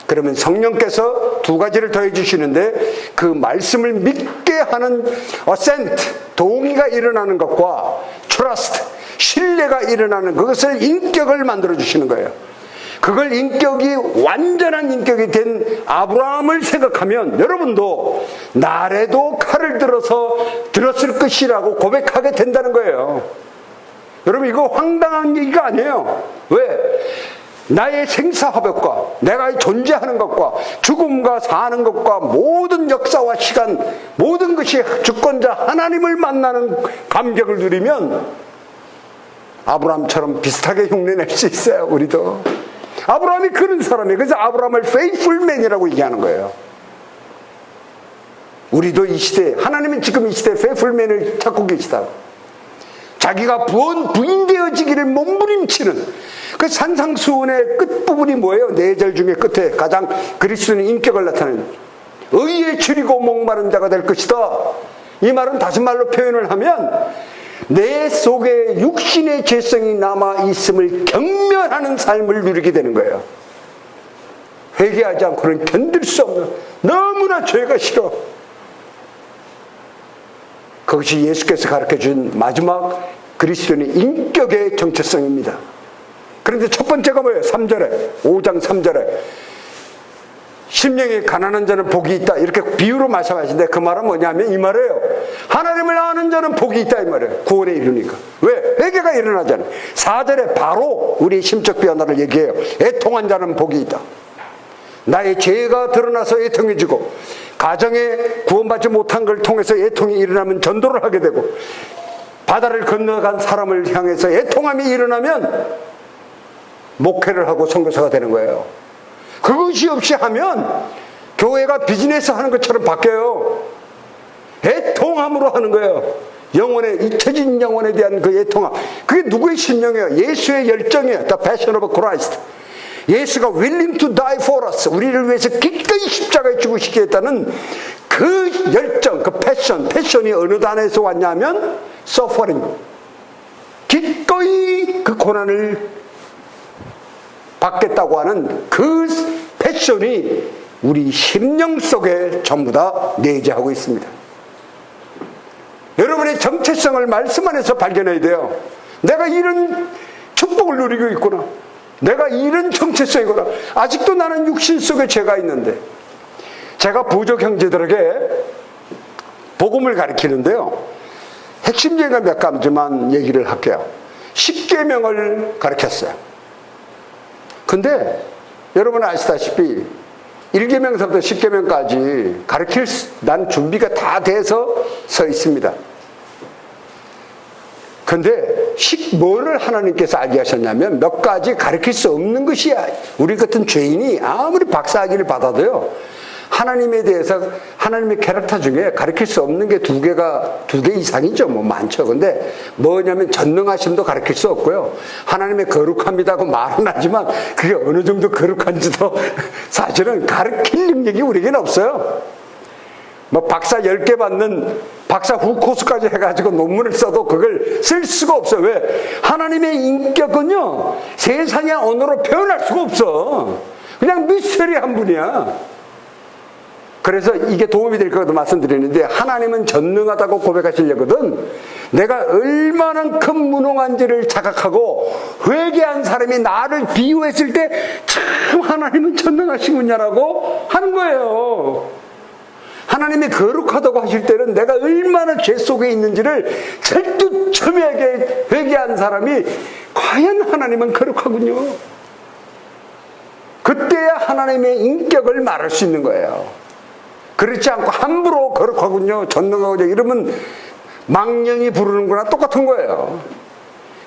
그러면 성령께서 두 가지를 더해 주시는데 그 말씀을 믿게 하는 어센트, 동의가 일어나는 것과 트러스트, 신뢰가 일어나는 그것을 인격을 만들어 주시는 거예요. 그걸 인격이 완전한 인격이 된 아브라함을 생각하면 여러분도 나래도 칼을 들었을 것이라고 고백하게 된다는 거예요. 여러분, 이거 황당한 얘기가 아니에요. 왜? 나의 생사화복과 내가 존재하는 것과 죽음과 사는 것과 모든 역사와 시간, 모든 것이 주권자 하나님을 만나는 감격을 누리면 아브라함처럼 비슷하게 흉내낼 수 있어요. 우리도 아브라함이 그런 사람이에요. 그래서 아브라함을 페이풀맨이라고 얘기하는 거예요. 우리도 이 시대에, 하나님은 지금 이 시대에 페이풀맨을 찾고 계시다고. 자기가 부인되어지기를 몸부림치는 그 산상수훈의 끝부분이 뭐예요? 네 절 중에 끝에 가장 그리스도인의 인격을 나타내는 의에 줄이고 목마른 자가 될 것이다. 이 말은 다시 말로 표현을 하면 내 속에 육신의 죄성이 남아있음을 경멸하는 삶을 누리게 되는 거예요. 회개하지 않고는 견딜 수 없는, 너무나 죄가 싫어. 그것이 예수께서 가르쳐준 마지막 그리스도인의 인격의 정체성입니다. 그런데 첫 번째가 뭐예요? 3절에, 5장 3절에 심령이 가난한 자는 복이 있다, 이렇게 비유로 말씀하시는데 그 말은 뭐냐면 이 말이에요. 하나님을 아는 자는 복이 있다, 이 말이에요. 구원에 이르니까. 왜? 회개가 일어나잖아요. 4절에 바로 우리 심적 변화를 얘기해요. 애통한 자는 복이 있다. 나의 죄가 드러나서 애통해지고 가정에 구원받지 못한 걸 통해서 애통이 일어나면 전도를 하게 되고 바다를 건너간 사람을 향해서 애통함이 일어나면 목회를 하고 선교사가 되는 거예요. 그것이 없이 하면 교회가 비즈니스 하는 것처럼 바뀌어요. 애통함으로 하는 거예요. 영혼의, 잊혀진 영혼에 대한 그 애통함. 그게 누구의 심령이에요? 예수의 열정이에요. The passion of Christ. 예수가 willing to die for us, 우리를 위해서 기꺼이 십자가에 죽으시게 했다는 그 열정, 그 패션이 어느 단에서 왔냐면 suffering, 기꺼이 그 고난을 받겠다고 하는 그 패션이 우리 심령 속에 전부 다 내재하고 있습니다. 여러분의 정체성을 말씀 안에서 발견해야 돼요. 내가 이런 축복을 누리고 있구나, 내가 이런 정체성이구나. 아직도 나는 육신 속에 죄가 있는데. 제가 부족 형제들에게 복음을 가르치는데요, 핵심적인 몇 가지만 얘기를 할게요. 10계명을 가르쳤어요. 근데 여러분 아시다시피 1계명서부터 10계명까지 가르칠 난 준비가 다 돼서 서 있습니다. 근데 뭐를 하나님께서 알게 하셨냐면 몇 가지 가르칠 수 없는 것이야. 우리 같은 죄인이 아무리 박사학위를 받아도요, 하나님에 대해서, 하나님의 캐릭터 중에 가르칠 수 없는 게 두 개 이상이죠. 뭐 많죠. 근데 뭐냐면 전능하심도 가르칠 수 없고요, 하나님의 거룩합니다고 말은 하지만 그게 어느 정도 거룩한지도 사실은 가르칠 능력이 우리에게는 없어요. 뭐 박사 10개 받는 박사 후 코스까지 해가지고 논문을 써도 그걸 쓸 수가 없어요. 왜? 하나님의 인격은요, 세상의 언어로 표현할 수가 없어. 그냥 미스터리한 분이야. 그래서 이게 도움이 될 거라도 말씀드리는데, 하나님은 전능하다고 고백하시려거든 내가 얼마나 큰 무능한지를 자각하고 회개한 사람이 나를 비유했을 때 참 하나님은 전능하시군요라고 하는 거예요. 하나님이 거룩하다고 하실 때는 내가 얼마나 죄 속에 있는지를 철두철미하게 회개한 사람이 과연 하나님은 거룩하군요, 그때야 하나님의 인격을 말할 수 있는 거예요. 그렇지 않고 함부로 거룩하군요, 전능하군요 이러면 망령이 부르는구나 똑같은 거예요.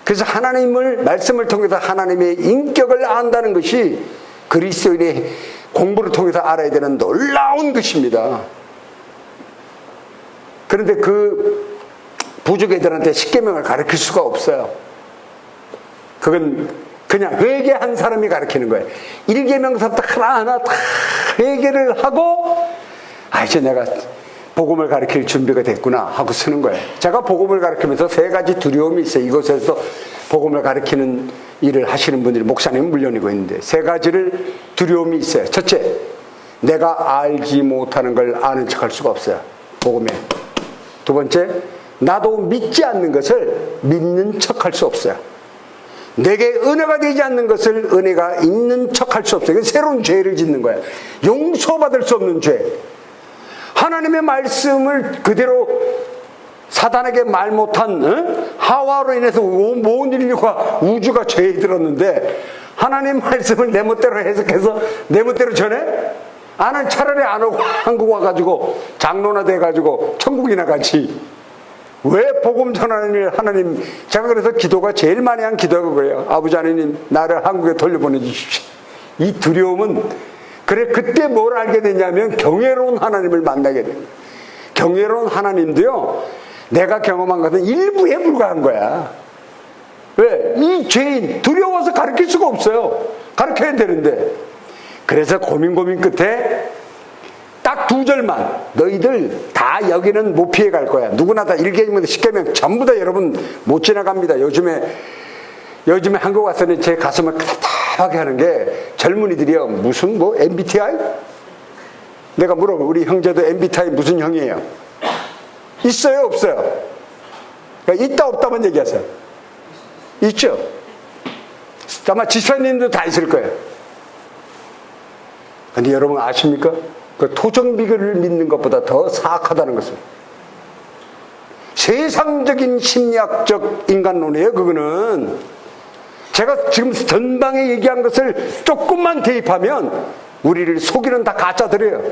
그래서 하나님을, 말씀을 통해서 하나님의 인격을 안다는 것이 그리스도인의 공부를 통해서 알아야 되는 놀라운 것입니다. 그런데 그 부족 애들한테 십계명을 가르칠 수가 없어요. 그건 그냥 회개한 사람이 가르치는 거예요. 1계명서부터 하나하나 다 회개를 하고 이제 내가 복음을 가르칠 준비가 됐구나 하고 쓰는 거예요. 제가 복음을 가르치면서 3가지 두려움이 있어요. 이곳에서 복음을 가르치는 일을 하시는 분들이 목사님은 물론이고 있는데 3가지를 두려움이 있어요. 첫째, 내가 알지 못하는 걸 아는 척할 수가 없어요. 복음에. 두 번째, 나도 믿지 않는 것을 믿는 척할 수 없어요. 내게 은혜가 되지 않는 것을 은혜가 있는 척할 수 없어요. 새로운 죄를 짓는 거예요. 용서받을 수 없는 죄. 하나님의 말씀을 그대로 사단에게 말 못한 하와로 인해서 온 인류가 우주가 죄에 들었는데 하나님 말씀을 내 멋대로 해석해서 내 멋대로 전해? 나는 차라리 안 오고 한국 와가지고 장로나 돼가지고 천국이나 가지. 왜 복음 전하는 일 하나님, 제가 그래서 기도가 제일 많이 한 기도가 그래요. 아버지 하나님 나를 한국에 돌려보내주십시오. 이 두려움은 그래 그때 뭘 알게 되냐면 경외로운 하나님을 만나게 됩니다. 경외로운 하나님도요 내가 경험한 것은 일부에 불과한 거야. 왜? 이 죄인 두려워서 가르칠 수가 없어요. 가르쳐야 되는데. 그래서 고민 끝에 딱 2절만 너희들 다 여기는 못 피해갈 거야. 누구나 다 1계명부터 10계명 전부 다 여러분 못 지나갑니다. 요즘에 한국 와서는 제 가슴을 답답하게 하는 게 젊은이들이요 무슨 MBTI? 내가 물어봐. 우리 형제도 MBTI 무슨 형이에요? 있어요 없어요? 그러니까 있다 없다만 얘기하세요. 있죠? 아마 지사님도 다 있을 거예요. 근데 여러분 아십니까? 그 토정비결을 믿는 것보다 더 사악하다는 것을. 세상적인 심리학적 인간론이에요 그거는. 제가 지금 전방에 얘기한 것을 조금만 대입하면 우리를 속이는 다 가짜들이에요.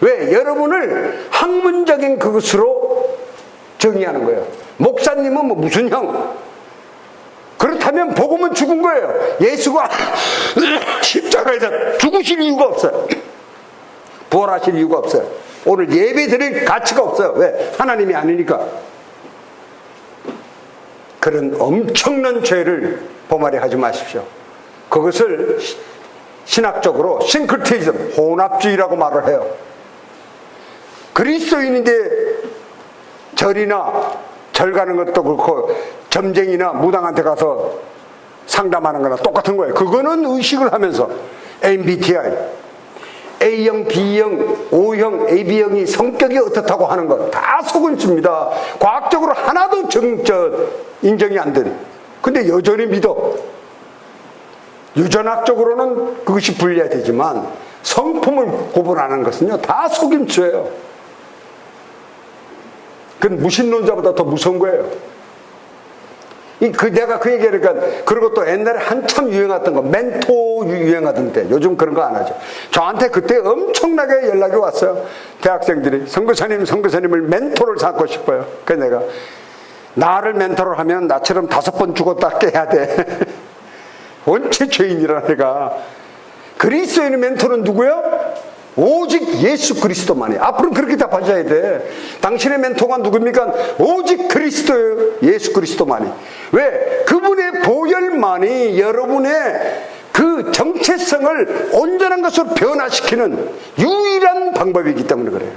왜? 여러분을 학문적인 그것으로 정의하는 거예요. 목사님은 무슨 형? 그렇다면 복음은 죽은 거예요. 예수가 십자가에서 죽으실 이유가 없어요. 부활하실 이유가 없어요. 오늘 예배 드릴 가치가 없어요. 왜? 하나님이 아니니까. 그런 엄청난 죄를 범하려 하지 마십시오. 그것을 신학적으로 싱크리티즘, 혼합주의라고 말을 해요. 그리스도인인데 절 가는 것도 그렇고 점쟁이나 무당한테 가서 상담하는 거나 똑같은 거예요. 그거는 의식을 하면서 MBTI, A형, B형, O형, AB형이 성격이 어떻다고 하는 것 다 속은집니다. 과학적으로 하나도 인정이 안 되는. 근데 여전히 믿어. 유전학적으로는 그것이 분리되지만 성품을 구분하는 것은요 다 속임수예요. 그건 무신론자보다 더 무서운 거예요. 내가 그 얘기하니까, 그리고 또 옛날에 한참 유행했던 거, 멘토 유행하던데, 요즘 그런 거 안 하죠. 저한테 그때 엄청나게 연락이 왔어요. 대학생들이, 선교사님을 멘토를 삼고 싶어요. 그래서 내가, 나를 멘토를 하면 나처럼 5번 죽었다 깨야 돼. 원체 죄인이라 내가. 그리스도인의 멘토는 누구요? 오직 예수 그리스도만이. 앞으로 그렇게 답하셔야 돼. 당신의 멘토가 누굽니까? 오직 그리스도예요. 예수 그리스도만이. 왜? 그분의 보혈만이 여러분의 그 정체성을 온전한 것으로 변화시키는 유일한 방법이기 때문에 그래요.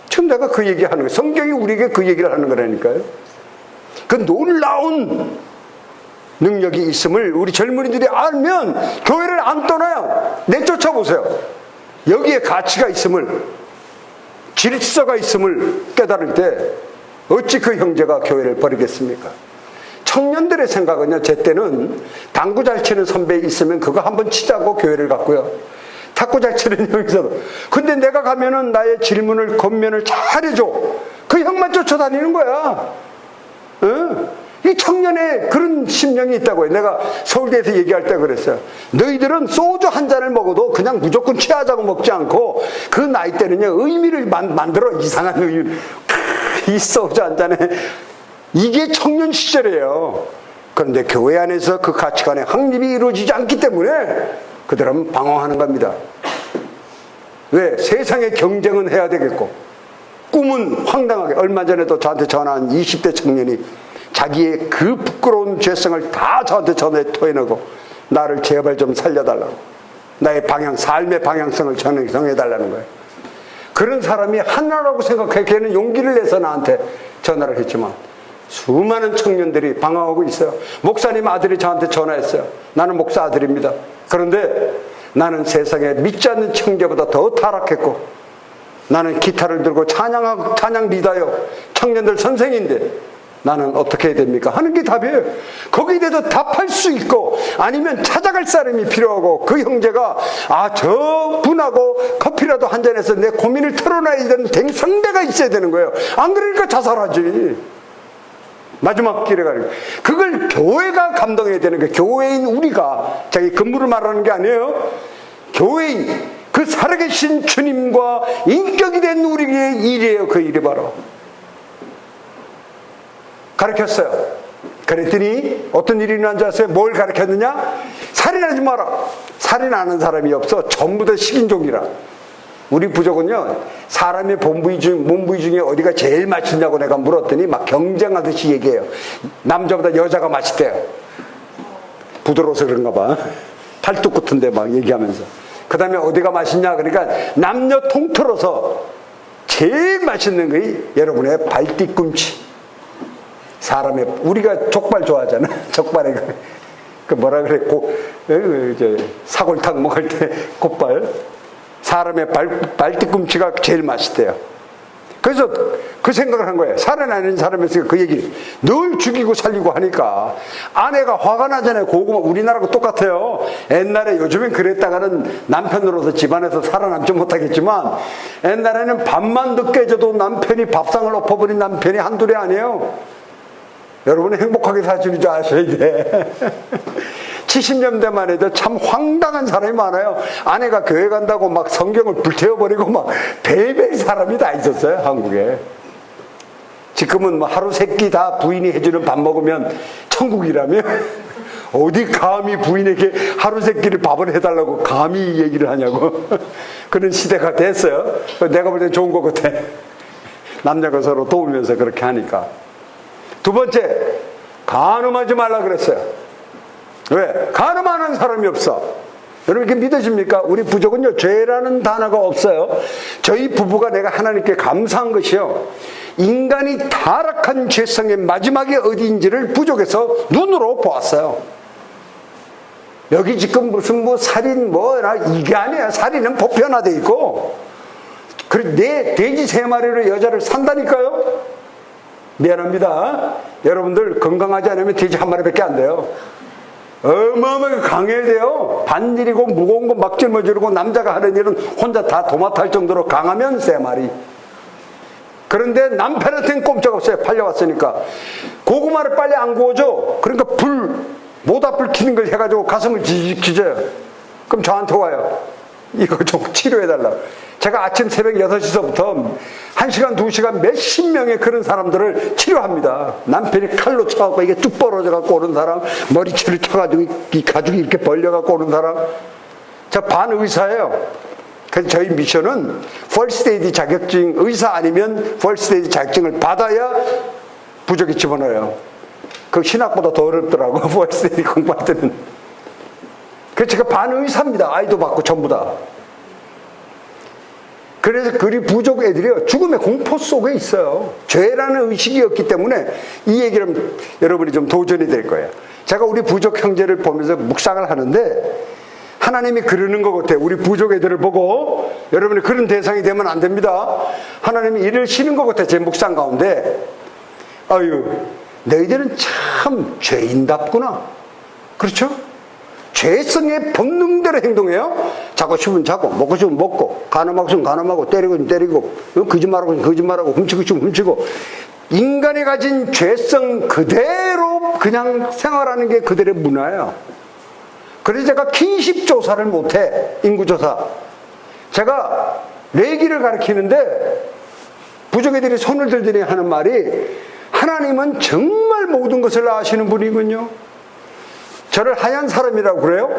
지금 내가 그 얘기하는 거예요. 성경이 우리에게 그 얘기를 하는 거라니까요. 그 놀라운 능력이 있음을 우리 젊은이들이 알면 교회를 안 떠나요. 내쫓아보세요. 여기에 가치가 있음을, 질서가 있음을 깨달을 때 어찌 그 형제가 교회를 버리겠습니까? 청년들의 생각은요, 제 때는 당구 잘 치는 선배 있으면 그거 한번 치자고 교회를 갔고요. 탁구 잘 치는 형이 있어도. 근데 내가 가면은 나의 질문을, 건면을 잘해줘. 그 형만 쫓아다니는 거야. 응? 이 청년의 그런 심령이 있다고 해요. 내가 서울대에서 얘기할 때 그랬어요. 너희들은 소주 한 잔을 먹어도 그냥 무조건 취하자고 먹지 않고 그 나이 때는요 의미를 만들어. 이상한 의미. 이 소주 한 잔에. 이게 청년 시절이에요. 그런데 교회 안에서 그 가치관의 확립이 이루어지지 않기 때문에 그들은 방황하는 겁니다. 왜? 세상의 경쟁은 해야 되겠고, 꿈은 황당하게. 얼마 전에도 저한테 전화한 20대 청년이 자기의 그 부끄러운 죄성을 다 저한테 전화에 토해내고, 나를 제발 좀 살려달라고, 나의 삶의 방향성을 정해달라는 거예요. 그런 사람이 하나라고 생각해. 걔는 용기를 내서 나한테 전화를 했지만 수많은 청년들이 방황하고 있어요. 목사님 아들이 저한테 전화했어요. 나는 목사 아들입니다. 그런데 나는 세상에 믿지 않는 청교보다 더 타락했고, 나는 기타를 들고 찬양 리더요, 청년들 선생인데 나는 어떻게 해야 됩니까? 하는 게 답이에요. 거기에 대해서 답할 수 있고, 아니면 찾아갈 사람이 필요하고, 그 형제가 저 분하고 커피라도 한잔해서 내 고민을 털어놔야 되는 상대가 있어야 되는 거예요. 안 그러니까 자살하지. 마지막 길에 가는 거예요. 그걸 교회가 감당해야 되는 거예요. 교회인 우리가, 자기 근무를 말하는 게 아니에요. 교회인, 그 살아계신 주님과 인격이 된 우리의 일이에요. 그 일이 바로 가르쳤어요. 그랬더니 어떤 일이 일어난 줄 아세요? 뭘 가르쳤느냐? 살인하지 마라. 살인하는 사람이 없어. 전부 다 식인종이라. 우리 부족은요, 사람의 몸부위 중에 어디가 제일 맛있냐고 내가 물었더니 막 경쟁하듯이 얘기해요. 남자보다 여자가 맛있대요. 부드러워서 그런가 봐. 팔뚝 같은데 막 얘기하면서. 그 다음에 어디가 맛있냐? 그러니까 남녀 통틀어서 제일 맛있는 것이 여러분의 발뒤꿈치. 우리가 족발 좋아하잖아. 족발에 그 뭐라 그래, 사골탕 먹을 때 족발. 사람의 발뒤꿈치가 제일 맛있대요. 그래서 그 생각을 한 거예요. 살아나는 사람에서 그 얘기를 늘 죽이고 살리고 하니까 아내가 화가 나잖아요. 고구마, 우리나라하고 똑같아요. 옛날에, 요즘엔 그랬다가는 남편으로서 집안에서 살아남지 못하겠지만, 옛날에는 밥만 늦게 줘도 남편이 밥상을 엎어버린 남편이 한둘이 아니에요. 여러분이 행복하게 사시는 줄 아셔야 돼. 70년대만 해도 참 황당한 사람이 많아요. 아내가 교회 간다고 막 성경을 불태워버리고 막 별별 사람이 다 있었어요, 한국에. 지금은 뭐 하루 세 끼 다 부인이 해주는 밥 먹으면 천국이라며? 어디 감히 부인에게 하루 세 끼를 밥을 해달라고 감히 얘기를 하냐고. 그런 시대가 됐어요. 내가 볼 때 좋은 것 같아. 남녀가 서로 도우면서 그렇게 하니까. 두 번째, 간음하지 말라 그랬어요. 왜? 간음하는 사람이 없어. 여러분 이렇게 믿으십니까? 우리 부족은요, 죄라는 단어가 없어요. 저희 부부가 내가 하나님께 감사한 것이요, 인간이 타락한 죄성의 마지막이 어디인지를 부족에서 눈으로 보았어요. 여기 지금 무슨 살인 이게 아니야. 살인은 보편화돼 있고, 내 돼지 3마리로 여자를 산다니까요. 미안합니다. 여러분들 건강하지 않으면 돼지 1마리밖에 안 돼요. 어마어마하게 강해야 돼요. 반일이고 무거운 거 막 짊어지고, 남자가 하는 일은 혼자 다 도맡을 정도로 강하면 3마리. 그런데 남편한테는 꼼짝없어요. 팔려왔으니까. 고구마를 빨리 안 구워줘. 그러니까 모닥불 켜는 걸 해가지고 가슴을 지직 찢어요. 그럼 저한테 와요. 이거 좀 치료해달라고. 제가 아침 새벽 6시서부터 1시간, 2시간 몇십 명의 그런 사람들을 치료합니다. 남편이 칼로 쳐갖고 이게 뚝 벌어져갖고 오는 사람, 머리채를 쳐가지고 이 가죽이 이렇게 벌려갖고 오는 사람. 저 반의사예요. 그래서 저희 미션은 펄스테이지 자격증, 의사 아니면 펄스테이지 자격증을 받아야 부족에 집어넣어요. 그 신학보다 더 어렵더라고, 펄스테이지 공부할 때는. 그래서 제가 반의사입니다. 아이도 받고 전부 다. 그래서 우리 부족 애들이요, 죽음의 공포 속에 있어요. 죄라는 의식이 없기 때문에 이 얘기를 여러분이 좀 도전이 될 거예요. 제가 우리 부족 형제를 보면서 묵상을 하는데, 하나님이 그러는 것 같아요. 우리 부족 애들을 보고, 여러분이 그런 대상이 되면 안 됩니다. 하나님이 일을 쉬는 것 같아요. 제 묵상 가운데. 아유, 너희들은 참 죄인답구나. 그렇죠? 죄성의 본능대로 행동해요. 자고 싶으면 자고, 먹고 싶으면 먹고, 간음하고 싶으면 간음하고, 때리고 싶으면 때리고, 거짓말하고 싶으면 거짓말하고, 훔치고 싶으면 훔치고. 인간이 가진 죄성 그대로 그냥 생활하는 게 그들의 문화예요. 그래서 제가 kinship조사를 못해. 인구조사. 제가 레기를 가르치는데 부족애들이 손을 들더니 하는 말이, 하나님은 정말 모든 것을 아시는 분이군요. 저를 하얀 사람이라고 그래요?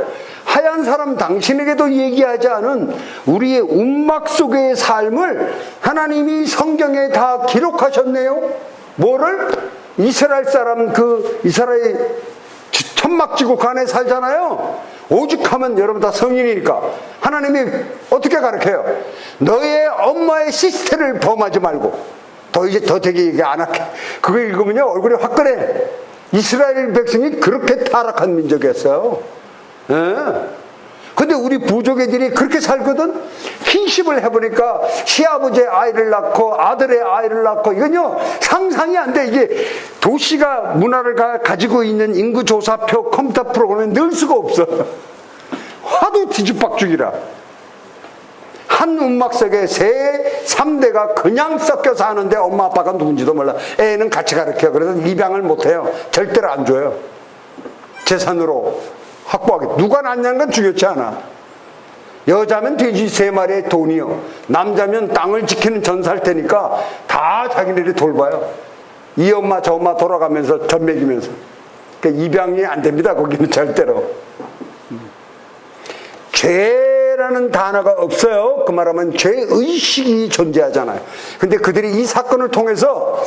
하얀 사람 당신에게도 얘기하지 않은 우리의 움막 속의 삶을 하나님이 성경에 다 기록하셨네요. 뭐를? 이스라엘 사람, 이스라엘 천막 지고 그 안에 살잖아요. 오죽하면 여러분 다 성인이니까 하나님이 어떻게 가르쳐요? 너의 엄마의 시스템을 범하지 말고. 더 되게 얘기 안 할게. 그거 읽으면요 얼굴이 화끈해. 이스라엘 백성이 그렇게 타락한 민족이었어요. 근데 우리 부족애들이 그렇게 살거든. 킨십을 해보니까 시아버지의 아이를 낳고 아들의 아이를 낳고, 이건요 상상이 안 돼. 이게 도시가 문화를 가지고 있는 인구조사표 컴퓨터 프로그램에 넣을 수가 없어. 하도 뒤죽박죽이라. 한 움막 속에 3대가 그냥 섞여 사는데 엄마 아빠가 누군지도 몰라. 애는 같이 가르쳐요. 그래서 입양을 못해요. 절대로 안 줘요. 재산으로 확보하게. 누가 낳냐는 건 중요치 않아. 여자면 돼지 3마리에 돈이요, 남자면 땅을 지키는 전사할 테니까 다 자기네들이 돌봐요. 이 엄마 저 엄마 돌아가면서 젖 먹이면서. 그러니까 입양이 안 됩니다. 거기는 절대로. 죄라는 단어가 없어요. 그 말하면 죄의식이 존재하잖아요. 근데 그들이 이 사건을 통해서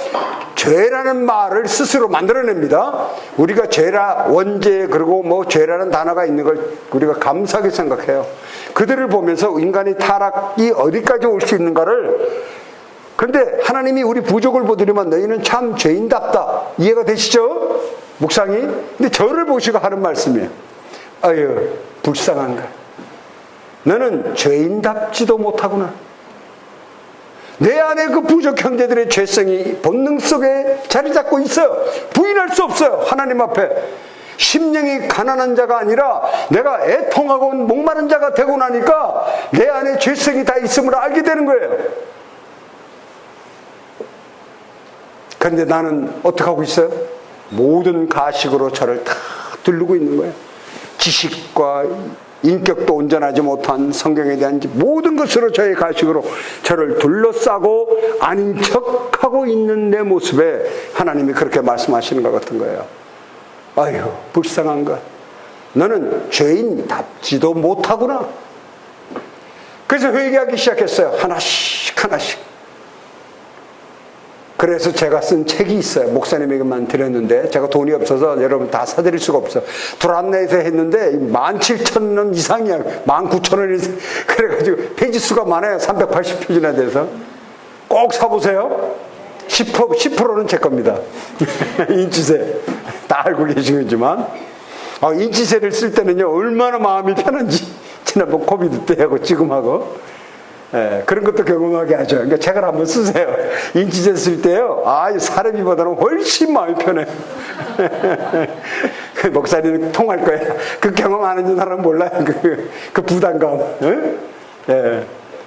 죄라는 말을 스스로 만들어냅니다. 우리가 죄라, 원죄, 그리고 뭐 죄라는 단어가 있는 걸 우리가 감사하게 생각해요. 그들을 보면서 인간의 타락이 어디까지 올 수 있는가를. 그런데 하나님이 우리 부족을 보더니만 너희는 참 죄인답다. 이해가 되시죠? 묵상이. 근데 저를 보시고 하는 말씀이에요. 아유, 불쌍한가. 너는 죄인답지도 못하구나. 내 안에 그 부족 형제들의 죄성이 본능 속에 자리 잡고 있어요. 부인할 수 없어요. 하나님 앞에. 심령이 가난한 자가 아니라 내가 애통하고 목마른 자가 되고 나니까 내 안에 죄성이 다 있음을 알게 되는 거예요. 그런데 나는 어떻게 하고 있어요? 모든 가식으로 저를 다 두르고 있는 거예요. 지식과 인격도 온전하지 못한 성경에 대한 모든 것으로 저의 가식으로 저를 둘러싸고 아닌 척하고 있는 내 모습에 하나님이 그렇게 말씀하시는 것 같은 거예요. 아유, 불쌍한 것. 너는 죄인답지도 못하구나. 그래서 회개하기 시작했어요. 하나씩 하나씩. 그래서 제가 쓴 책이 있어요. 목사님에게만 드렸는데 제가 돈이 없어서 여러분 다 사드릴 수가 없어요. 두란내에서 했는데 17,000원 이상이야. 19,000원 이상. 그래가지고 페이지 수가 많아요. 380페이지나 돼서. 꼭 사보세요. 10%는 제 겁니다. 인치세. 다 알고 계시겠지만. 인치세를 쓸 때는요 얼마나 마음이 편한지 지난번 코비드 때 하고 지금 하고 그런 것도 경험하게 하죠. 그러니까 책을 한번 쓰세요. 인치제 쓸 때요, 사례비보다는 훨씬 마음이 편해요. 그 목사님은 통할 거야. 그 경험 안 하는 사람은 몰라요. 그 부담감.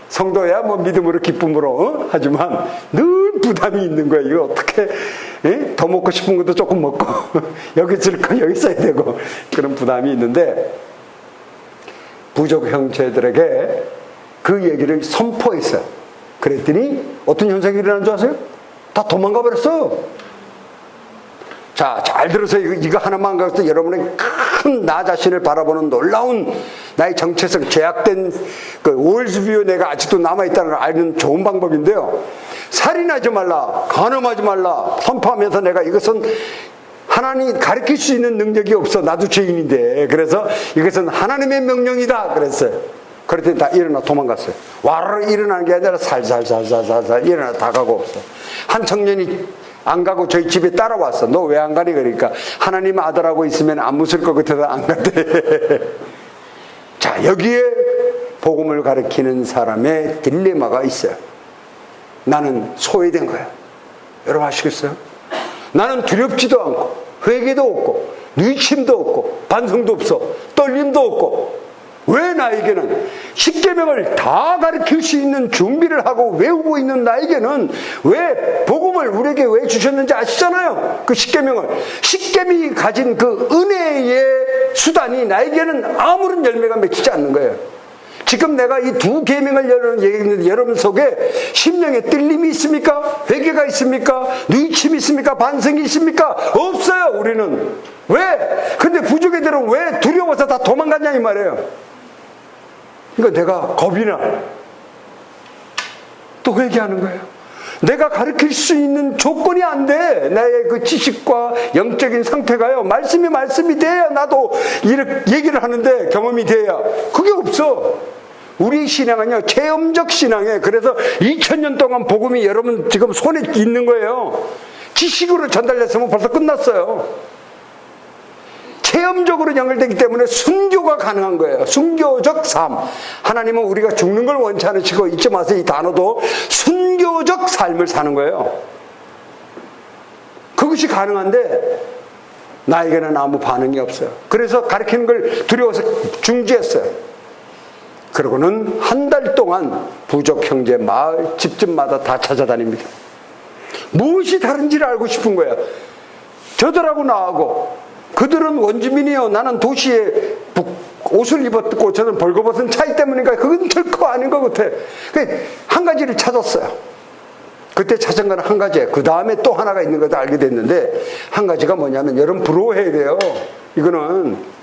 성도야 뭐 믿음으로 기쁨으로 하지만 늘 부담이 있는 거예요. 이거 어떻게 더 먹고 싶은 것도 조금 먹고 여기 쓸 거 여기 써야 되고 그런 부담이 있는데, 부족 형제들에게 그 얘기를 선포했어요. 그랬더니 어떤 현상이 일어난 줄 아세요? 다 도망가 버렸어. 자, 잘 들으세요. 이거 하나만 가서 여러분의 큰 나 자신을 바라보는 놀라운 나의 정체성, 제약된 그 월즈뷰 내가 아직도 남아있다는 걸 알는 좋은 방법인데요. 살인하지 말라, 간음하지 말라 선포하면서 내가 이것은 하나님 가르칠 수 있는 능력이 없어. 나도 죄인인데. 그래서 이것은 하나님의 명령이다 그랬어요. 그랬더니 다 일어나 도망갔어요. 와르르 일어나는 게 아니라 살살살살살살 일어나 다 가고 없어. 한 청년이 안 가고 저희 집에 따라왔어. 너 왜 안 가니? 그러니까 하나님 아들하고 있으면 안 무술 것 같아서 안 갔대. 자, 여기에 복음을 가르치는 사람의 딜레마가 있어요. 나는 소외된 거야. 여러분 아시겠어요? 나는 두렵지도 않고 회개도 없고 유침도 없고 반성도 없어. 떨림도 없고. 왜 나에게는 십계명을 다 가르칠 수 있는 준비를 하고 외우고 있는 나에게는 왜 복음을 우리에게 왜 주셨는지 아시잖아요. 그 십계명이 가진 그 은혜의 수단이 나에게는 아무런 열매가 맺히지 않는 거예요. 지금 내가 이 두 계명을 얘기했는데 여러분 속에 심령에 뜰림이 있습니까? 회개가 있습니까? 누이침이 있습니까? 반성이 있습니까? 없어요. 우리는. 왜? 근데 부족애들은 왜 두려워서 다 도망갔냐 이 말이에요. 그러니까 내가 겁이 나. 또 회개하는 거예요. 내가 가르칠 수 있는 조건이 안 돼. 나의 그 지식과 영적인 상태가요. 말씀이 돼야 나도 이렇게 얘기를 하는데 경험이 돼야. 그게 없어. 우리 신앙은요, 체험적 신앙에 그래서 2000년 동안 복음이 여러분 지금 손에 있는 거예요. 지식으로 전달됐으면 벌써 끝났어요. 체험적으로 연결되기 때문에 순교가 가능한 거예요. 순교적 삶. 하나님은 우리가 죽는 걸 원치 않으시고 잊지 마세요. 이 단어도 순교적 삶을 사는 거예요. 그것이 가능한데 나에게는 아무 반응이 없어요. 그래서 가르치는 걸 두려워서 중지했어요. 그러고는 한 달 동안 부족 형제 마을 집집마다 다 찾아다닙니다. 무엇이 다른지를 알고 싶은 거예요. 저들하고 나하고. 그들은 원주민이요. 나는 도시에 옷을 입었고 저는 벌거벗은 차이 때문인가. 그건 결코 아닌 것 같아. 한 가지를 찾았어요. 그때 찾은 건 한 가지예요. 그 다음에 또 하나가 있는 것도 알게 됐는데 한 가지가 뭐냐면 여러분 부러워해야 돼요. 이거는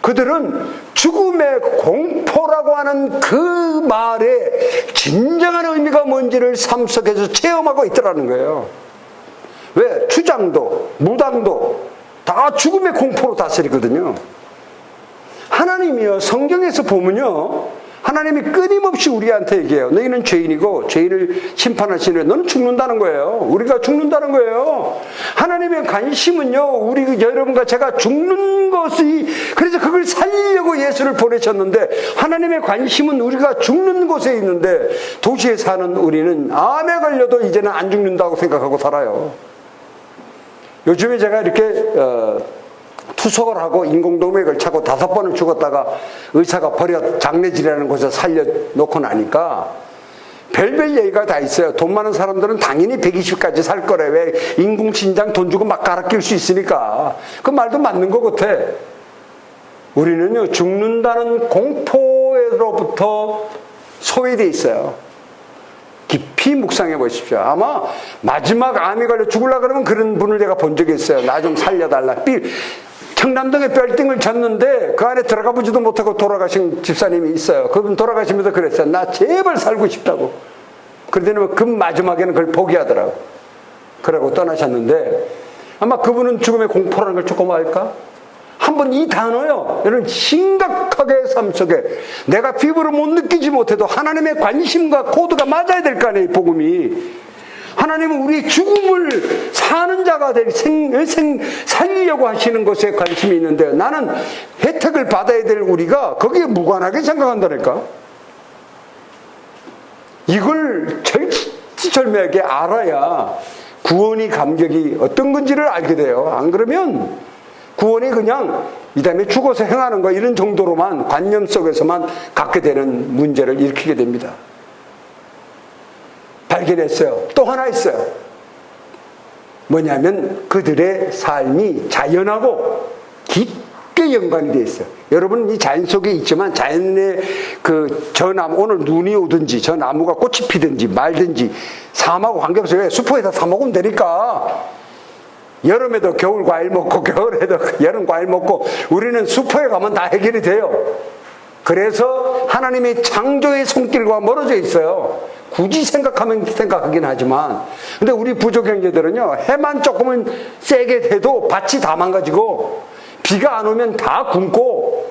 그들은 죽음의 공포라고 하는 그 말의 진정한 의미가 뭔지를 삶 속에서 체험하고 있더라는 거예요. 왜? 추장도 무당도 다 죽음의 공포로 다스리거든요. 하나님이요, 성경에서 보면요, 하나님이 끊임없이 우리한테 얘기해요. 너희는 죄인이고 죄인을 심판하시는 너는 죽는다는 거예요. 우리가 죽는다는 거예요. 하나님의 관심은요, 우리 여러분과 제가 죽는 것이, 그래서 그걸 살리려고 예수를 보내셨는데 하나님의 관심은 우리가 죽는 곳에 있는데 도시에 사는 우리는 암에 걸려도 이제는 안 죽는다고 생각하고 살아요. 요즘에 제가 이렇게 투석을 하고 인공동맥을 차고 5번을 죽었다가 의사가 버려 장례지라는 곳에 살려놓고 나니까 별별 얘기가 다 있어요. 돈 많은 사람들은 당연히 120까지 살 거래. 왜? 인공신장 돈 주고 막 갈아 낄 수 있으니까. 그 말도 맞는 것 같아. 우리는요, 죽는다는 공포로부터 소외되어 있어요. 깊이 묵상해 보십시오. 아마 마지막 암에 걸려 죽으려고 그러면 그런 분을 제가 본 적이 있어요. 나 좀 살려달라. 청남동에 빌딩을 졌는데 그 안에 들어가 보지도 못하고 돌아가신 집사님이 있어요. 그분 돌아가시면서 그랬어요. 나 제발 살고 싶다고. 그러더니 그 마지막에는 그걸 포기하더라고. 그러고 떠나셨는데 아마 그분은 죽음의 공포라는 걸 조금 알까? 한번 이 단어요, 여러분 심각하게 삶 속에 내가 피부로 못 느끼지 못해도 하나님의 관심과 코드가 맞아야 될 거 아니에요. 복음이. 하나님은 우리 죽음을 사는 자가 될 살리려고 하시는 것에 관심이 있는데 나는 혜택을 받아야 될 우리가 거기에 무관하게 생각한다니까. 이걸 절치절명하게 알아야 구원이 감격이 어떤 건지를 알게 돼요. 안 그러면 구원이 그냥 이 다음에 죽어서 행하는 거 이런 정도로만 관념 속에서만 갖게 되는 문제를 일으키게 됩니다. 발견했어요. 또 하나 있어요. 뭐냐면 그들의 삶이 자연하고 깊게 연관이 되어 있어요. 여러분 이 자연 속에 있지만 자연의 그 저 나무, 오늘 눈이 오든지 저 나무가 꽃이 피든지 말든지 삶하고 관계없어요. 왜? 수포에다 사 먹으면 되니까. 여름에도 겨울 과일 먹고 겨울에도 여름 과일 먹고 우리는 수포에 가면 다 해결이 돼요. 그래서 하나님의 창조의 손길과 멀어져 있어요. 굳이 생각하긴 하지만 근데 우리 부족 형제들은요, 해만 조금은 세게 돼도 밭이 다 망가지고 비가 안 오면 다 굶고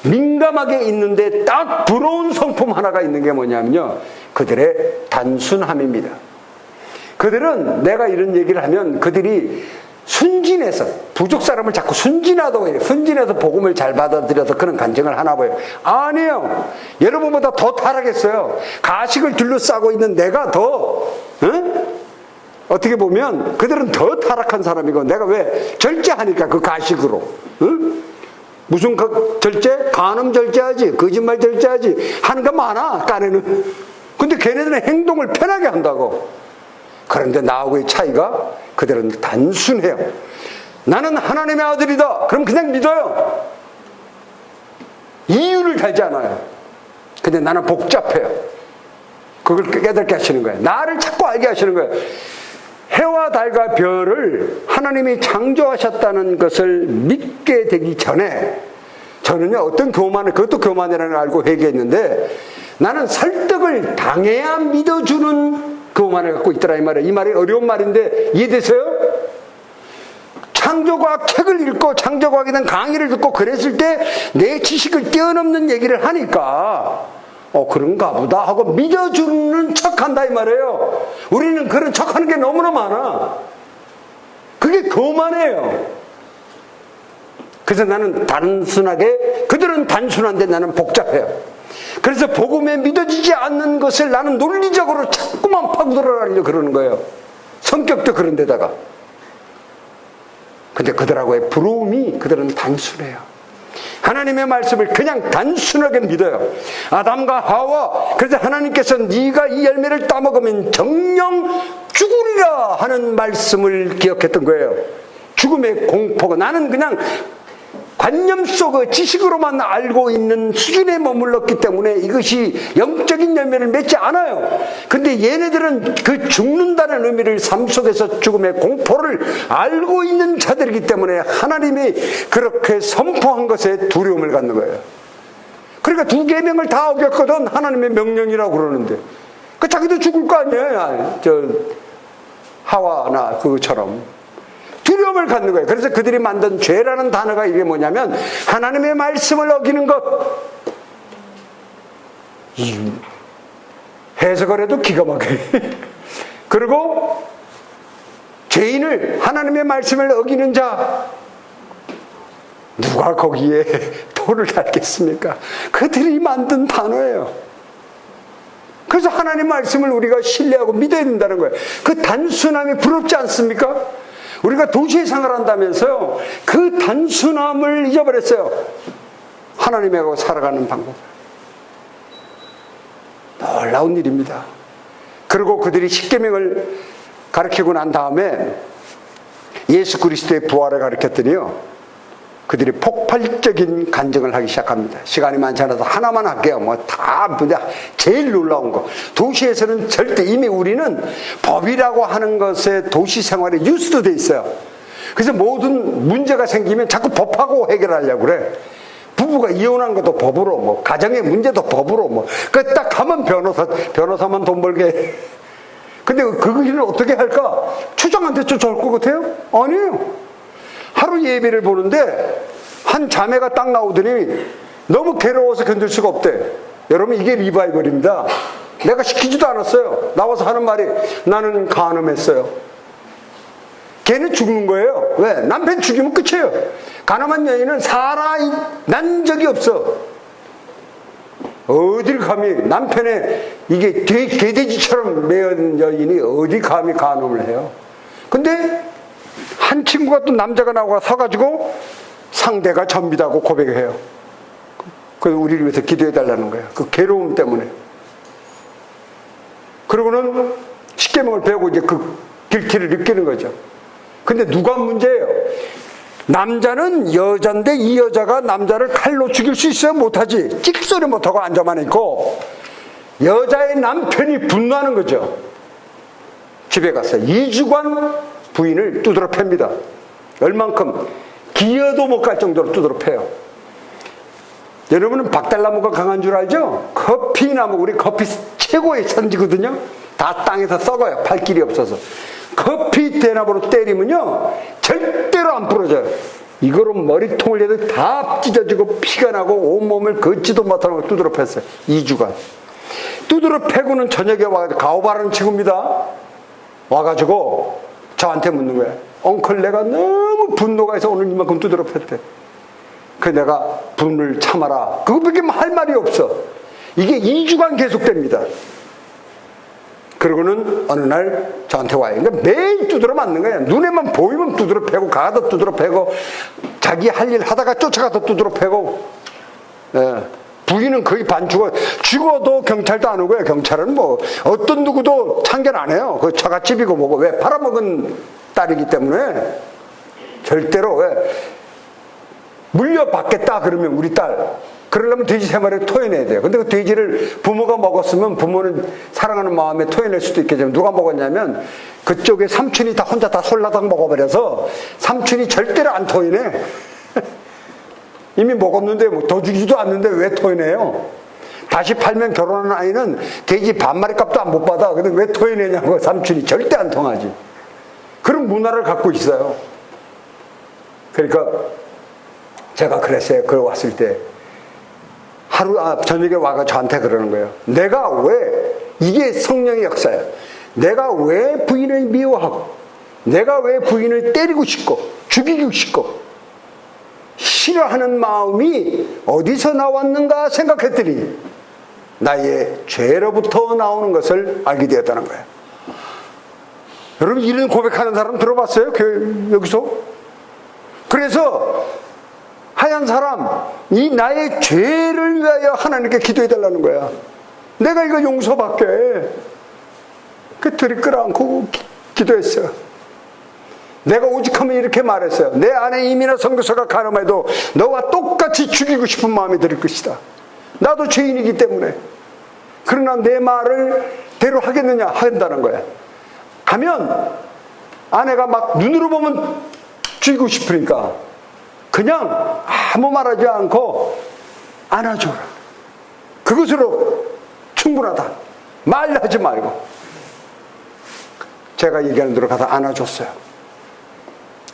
민감하게 있는데 딱 부러운 성품 하나가 있는 게 뭐냐면요, 그들의 단순함입니다. 그들은 내가 이런 얘기를 하면 그들이 순진해서 부족 사람을 자꾸 순진하다고 해요. 순진해서 복음을 잘 받아들여서 그런 간증을 하나 봐요. 아니에요. 여러분보다 더 타락했어요. 가식을 둘러싸고 있는 내가 더 어떻게 보면 그들은 더 타락한 사람이고 내가 왜 절제하니까 그 가식으로 무슨 절제? 간음 절제하지, 거짓말 절제하지 하는 거 많아. 까내는. 근데 걔네들은 행동을 편하게 한다고. 그런데 나하고의 차이가 그들은 단순해요. 나는 하나님의 아들이다. 그럼 그냥 믿어요. 이유를 달지 않아요. 근데 나는 복잡해요. 그걸 깨닫게 하시는 거예요. 나를 자꾸 알게 하시는 거예요. 해와 달과 별을 하나님이 창조하셨다는 것을 믿게 되기 전에 저는요, 어떤 교만을, 그것도 교만이라는 걸 알고 회개했는데, 나는 설득을 당해야 믿어주는 교만을 갖고 있더라, 이 말이에요. 이 말이 어려운 말인데 이해되세요? 창조과학 책을 읽고 창조과학에 대한 강의를 듣고 그랬을 때 내 지식을 뛰어넘는 얘기를 하니까 그런가 보다 하고 믿어주는 척한다, 이 말이에요. 우리는 그런 척하는 게 너무나 많아. 그게 교만이에요. 그래서 나는 단순하게, 그들은 단순한데 나는 복잡해요. 그래서 복음에 믿어지지 않는 것을 나는 논리적으로 자꾸만 파고들어가려고 그러는 거예요. 성격도 그런 데다가. 근데 그들하고의 부러움이, 그들은 단순해요. 하나님의 말씀을 그냥 단순하게 믿어요. 아담과 하와, 그래서 하나님께서 네가 이 열매를 따먹으면 정령 죽으리라 하는 말씀을 기억했던 거예요. 죽음의 공포가, 나는 그냥 관념 속의 지식으로만 알고 있는 수준에 머물렀기 때문에 이것이 영적인 열매를 맺지 않아요. 근데 얘네들은 그 죽는다는 의미를 삶 속에서 죽음의 공포를 알고 있는 자들이기 때문에 하나님이 그렇게 선포한 것에 두려움을 갖는 거예요. 그러니까 두 계명을 다 어겼거든. 하나님의 명령이라고 그러는데 그 자기도 죽을 거 아니에요. 하와나 그것처럼 두려움을 갖는 거예요. 그래서 그들이 만든 죄라는 단어가 이게 뭐냐면 하나님의 말씀을 어기는 것. 해석을 해도 기가 막혀요. 그리고 죄인을, 하나님의 말씀을 어기는 자, 누가 거기에 도를 달겠습니까? 그들이 만든 단어예요. 그래서 하나님 말씀을 우리가 신뢰하고 믿어야 된다는 거예요. 그 단순함이 부럽지 않습니까? 우리가 도시에 생활한다면서요, 그 단순함을 잊어버렸어요. 하나님하고 살아가는 방법. 놀라운 일입니다. 그리고 그들이 십계명을 가르치고 난 다음에 예수 그리스도의 부활을 가르쳤더니요, 그들이 폭발적인 간증을 하기 시작합니다. 시간이 많지 않아서 하나만 할게요. 제일 놀라운 거. 도시에서는 절대, 이미 우리는 법이라고 하는 것에 도시 생활에 유스도 돼 있어요. 그래서 모든 문제가 생기면 자꾸 법하고 해결하려고 그래. 부부가 이혼한 것도 법으로, 가정의 문제도 법으로, 그 딱 가면 변호사만 돈 벌게. 근데 그 일을 어떻게 할까? 추장한테 쫓아올 것 같아요? 아니에요. 하루 예배를 보는데 한 자매가 딱 나오더니 너무 괴로워서 견딜 수가 없대. 여러분, 이게 리바이벌입니다. 내가 시키지도 않았어요. 나와서 하는 말이, 나는 간음했어요. 걔는 죽는 거예요. 왜? 남편 죽이면 끝이에요. 간음한 여인은 난 적이 없어. 어딜 감히, 남편의 이게 개돼지처럼 매은 여인이 어디 감히 간음을 해요. 근데 한 친구가 또 남자가 나와 서가지고 상대가 전비다고 고백해요. 그래서 우리를 위해서 기도해달라는 거예요. 그 괴로움 때문에. 그러고는 십계명을 배우고 이제 그 길티를 느끼는 거죠. 근데 누가 문제예요? 남자는 여잔데 이 여자가 남자를 칼로 죽일 수 있어요? 못하지. 찍소리 못하고 앉아만 있고, 여자의 남편이 분노하는 거죠. 집에 가서 2주간 부인을 두드러 팹니다. 얼만큼? 기어도 못 갈 정도로 두드러 패요. 여러분은 박달나무가 강한 줄 알죠? 커피나무, 우리 커피 최고의 선지거든요. 다 땅에서 썩어요. 팔 길이 없어서. 커피 대나무로 때리면요, 절대로 안 부러져요. 이거로 머리통을 해도 다 찢어지고 피가 나고 온몸을 걷지도 못하는 걸 두드러 팼어요. 2주간. 두드러 패고는 저녁에 와가지고 가오바라는 친구입니다. 와가지고 저한테 묻는 거야. 엉클, 내가 너무 분노가 해서 오늘 이만큼 두드러 팼대. 그 내가 분을 참아라. 그거밖에 할 말이 없어. 이게 2주간 계속됩니다. 그러고는 어느 날 저한테 와요. 그러니까 매일 두드러 맞는 거야. 눈에만 보이면 두드러 패고, 가도 두드러 패고, 자기 할 일 하다가 쫓아가서 두드러 패고. 부인은 거의 반 죽어도 경찰도 안 오고요. 경찰은 어떤 누구도 참견 안 해요. 그 처갓집이고 뭐고. 왜? 팔아먹은 딸이기 때문에 절대로. 왜? 물려받겠다 그러면 우리 딸 그러려면 돼지 3마리를 토해내야 돼요. 근데 그 돼지를 부모가 먹었으면 부모는 사랑하는 마음에 토해낼 수도 있겠지만 누가 먹었냐면 그쪽에 삼촌이 다 혼자 다 홀라당 먹어버려서 삼촌이 절대로 안 토해내. 이미 먹었는데 뭐 더 주지도 않는데 왜 토해내요? 다시 팔면 결혼하는 아이는 돼지 반마리 값도 안 못 받아. 근데 왜 토해내냐고. 삼촌이 절대 안 통하지. 그런 문화를 갖고 있어요. 그러니까 제가 그랬어요. 그걸 왔을 때 저녁에 와가 저한테 그러는 거예요. 내가 왜, 이게 성령의 역사예요. 내가 왜 부인을 미워하고, 내가 왜 부인을 때리고 싶고, 죽이고 싶고, 싫어하는 마음이 어디서 나왔는가 생각했더니, 나의 죄로부터 나오는 것을 알게 되었다는 거예요. 여러분, 이런 고백하는 사람 들어봤어요? 여기서? 그래서, 하얀 사람, 이 나의 죄를 위하여 하나님께 기도해달라는 거야. 내가 이거 용서받게. 그 둘이 끌어안고 기도했어요. 내가 오직하면 이렇게 말했어요. 내 안에 이미나 선교사가 가늠해도 너와 똑같이 죽이고 싶은 마음이 들 것이다. 나도 죄인이기 때문에. 그러나 내 말을 대로 하겠느냐? 한다는 거야. 하면 아내가 막 눈으로 보면 죽이고 싶으니까 그냥 아무 말하지 않고 안아줘라. 그것으로 충분하다. 말하지 말고. 제가 얘기하는 대로 가서 안아줬어요.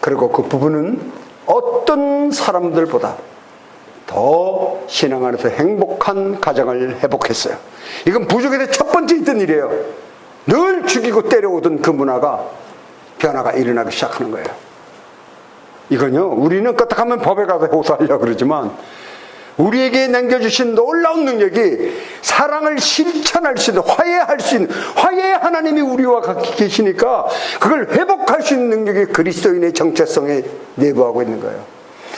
그리고 그 부부는 어떤 사람들보다 더 신앙 안에서 행복한 가정을 회복했어요. 이건 부족에서 첫 번째 있던 일이에요. 늘 죽이고 때려오던 그 문화가 변화가 일어나기 시작하는 거예요. 이건요, 우리는 끄떡하면 법에 가서 호소하려고 그러지만 우리에게 남겨주신 놀라운 능력이 사랑을 실천할 수 있는, 화해할 수 있는, 화해의 하나님이 우리와 같이 계시니까 그걸 회복할 수 있는 능력이 그리스도인의 정체성에 내부하고 있는 거예요.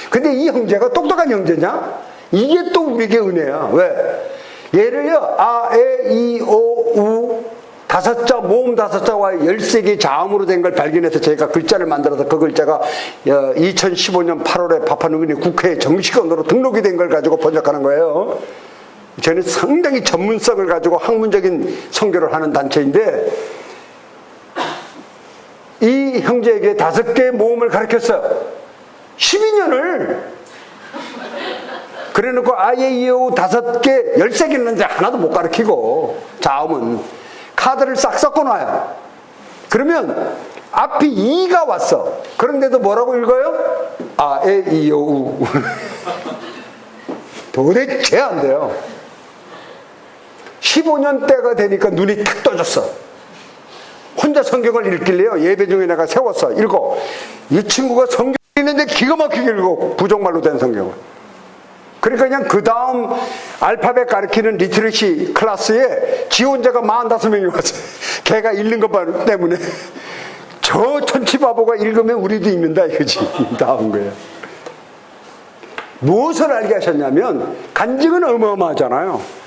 근데 이 형제가 똑똑한 형제냐? 이게 또 우리에게 은혜야. 왜? 예를요, 아, 에, 이, 오, 우, 5자, 모음 5자와 13개의 자음으로 된 걸 발견해서 제가 글자를 만들어서 그 글자가 2015년 8월에 파푸아뉴기니 국회에 정식 언어로 등록이 된 걸 가지고 번역하는 거예요. 저는 상당히 전문성을 가지고 학문적인 선교를 하는 단체인데 이 형제에게 5개의 모음을 가르쳤어요. 12년을. 그래 놓고 아예 이후 5개, 13개는 이제 하나도 못 가르치고 자음은 카드를 싹 섞어놔요. 그러면 앞이 이가 왔어. 그런데도 뭐라고 읽어요? 아, 에, 이, 오, 우. 도대체 안 돼요. 15년 때가 되니까 눈이 탁 떠졌어. 혼자 성경을 읽길래요. 예배 중에 내가 세웠어. 읽어. 이 친구가 성경 읽는데 기가 막히게 읽어. 부족말로 된 성경을. 그러니까 그냥 그 다음 알파벳 가르치는 리트러시 클래스에 지 혼자가 45명이 왔어요. 걔가 읽는 것 때문에. 저 천치바보가 읽으면 우리도 읽는다 이거지. 나온 거예요. 무엇을 알게 하셨냐면 간증은 어마어마하잖아요.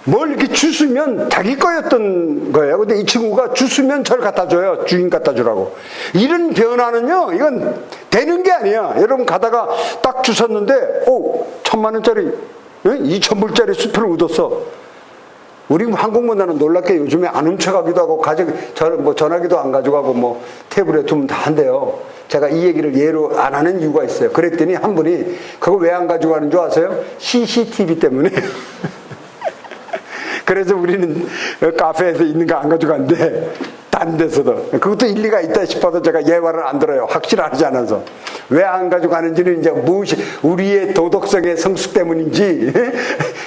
뭘 이렇게 주스면 자기 거였던 거예요. 근데 이 친구가 주스면 저를 갖다 줘요. 주인 갖다 주라고. 이런 변화는요, 이건 되는 게 아니야. 여러분 가다가 딱 주셨는데, 오, 1,000,000원짜리, 2,000불짜리 수표를 얻었어. 우리 한국문화는 놀랍게 요즘에 안 훔쳐가기도 하고, 전화기도 안 가져가고, 뭐, 테이블에 두면 다 한대요. 제가 이 얘기를 예로 안 하는 이유가 있어요. 그랬더니 한 분이, 그거 왜 안 가져가는 줄 아세요? CCTV 때문에. 그래서 우리는 카페에서 있는 거 안 가져간대. 딴 데서도. 그것도 일리가 있다 싶어서 제가 예화를 안 들어요. 확실하지 않아서. 왜 안 가져가는지는 이제 무엇이 우리의 도덕성의 성숙 때문인지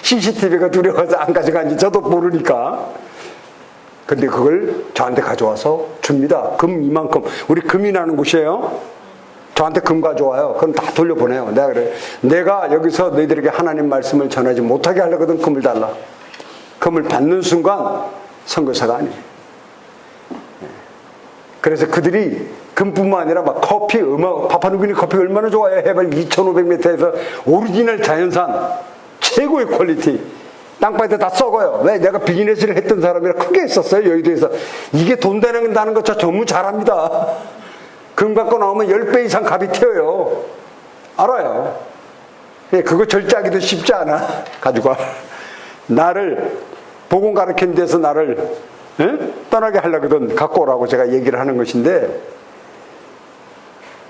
CCTV가 두려워서 안 가져가는지 저도 모르니까. 근데 그걸 저한테 가져와서 줍니다. 금 이만큼. 우리 금이 나는 곳이에요. 저한테 금 가져와요. 그럼 다 돌려보내요. 내가 그래. 내가 여기서 너희들에게 하나님 말씀을 전하지 못하게 하려거든 금을 달라. 금을 받는 순간 선교사가 아니에요. 그래서 그들이 금뿐만 아니라 막 커피, 파푸아뉴기니 커피 얼마나 좋아요. 해발 2,500m에서 오리지널 자연산 최고의 퀄리티. 땅바닥에 다 썩어요. 왜? 내가 비즈니스를 했던 사람이라 크게 했었어요. 여의도에서. 이게 돈 되는다는 거 저 너무 잘합니다. 금 갖고 나오면 10배 이상 값이 튀어요. 알아요. 그거 절제하기도 쉽지 않아. 가지고 와. 나를 복음 가르치는 데서 나를 떠나게 하려거든 갖고 오라고 제가 얘기를 하는 것인데,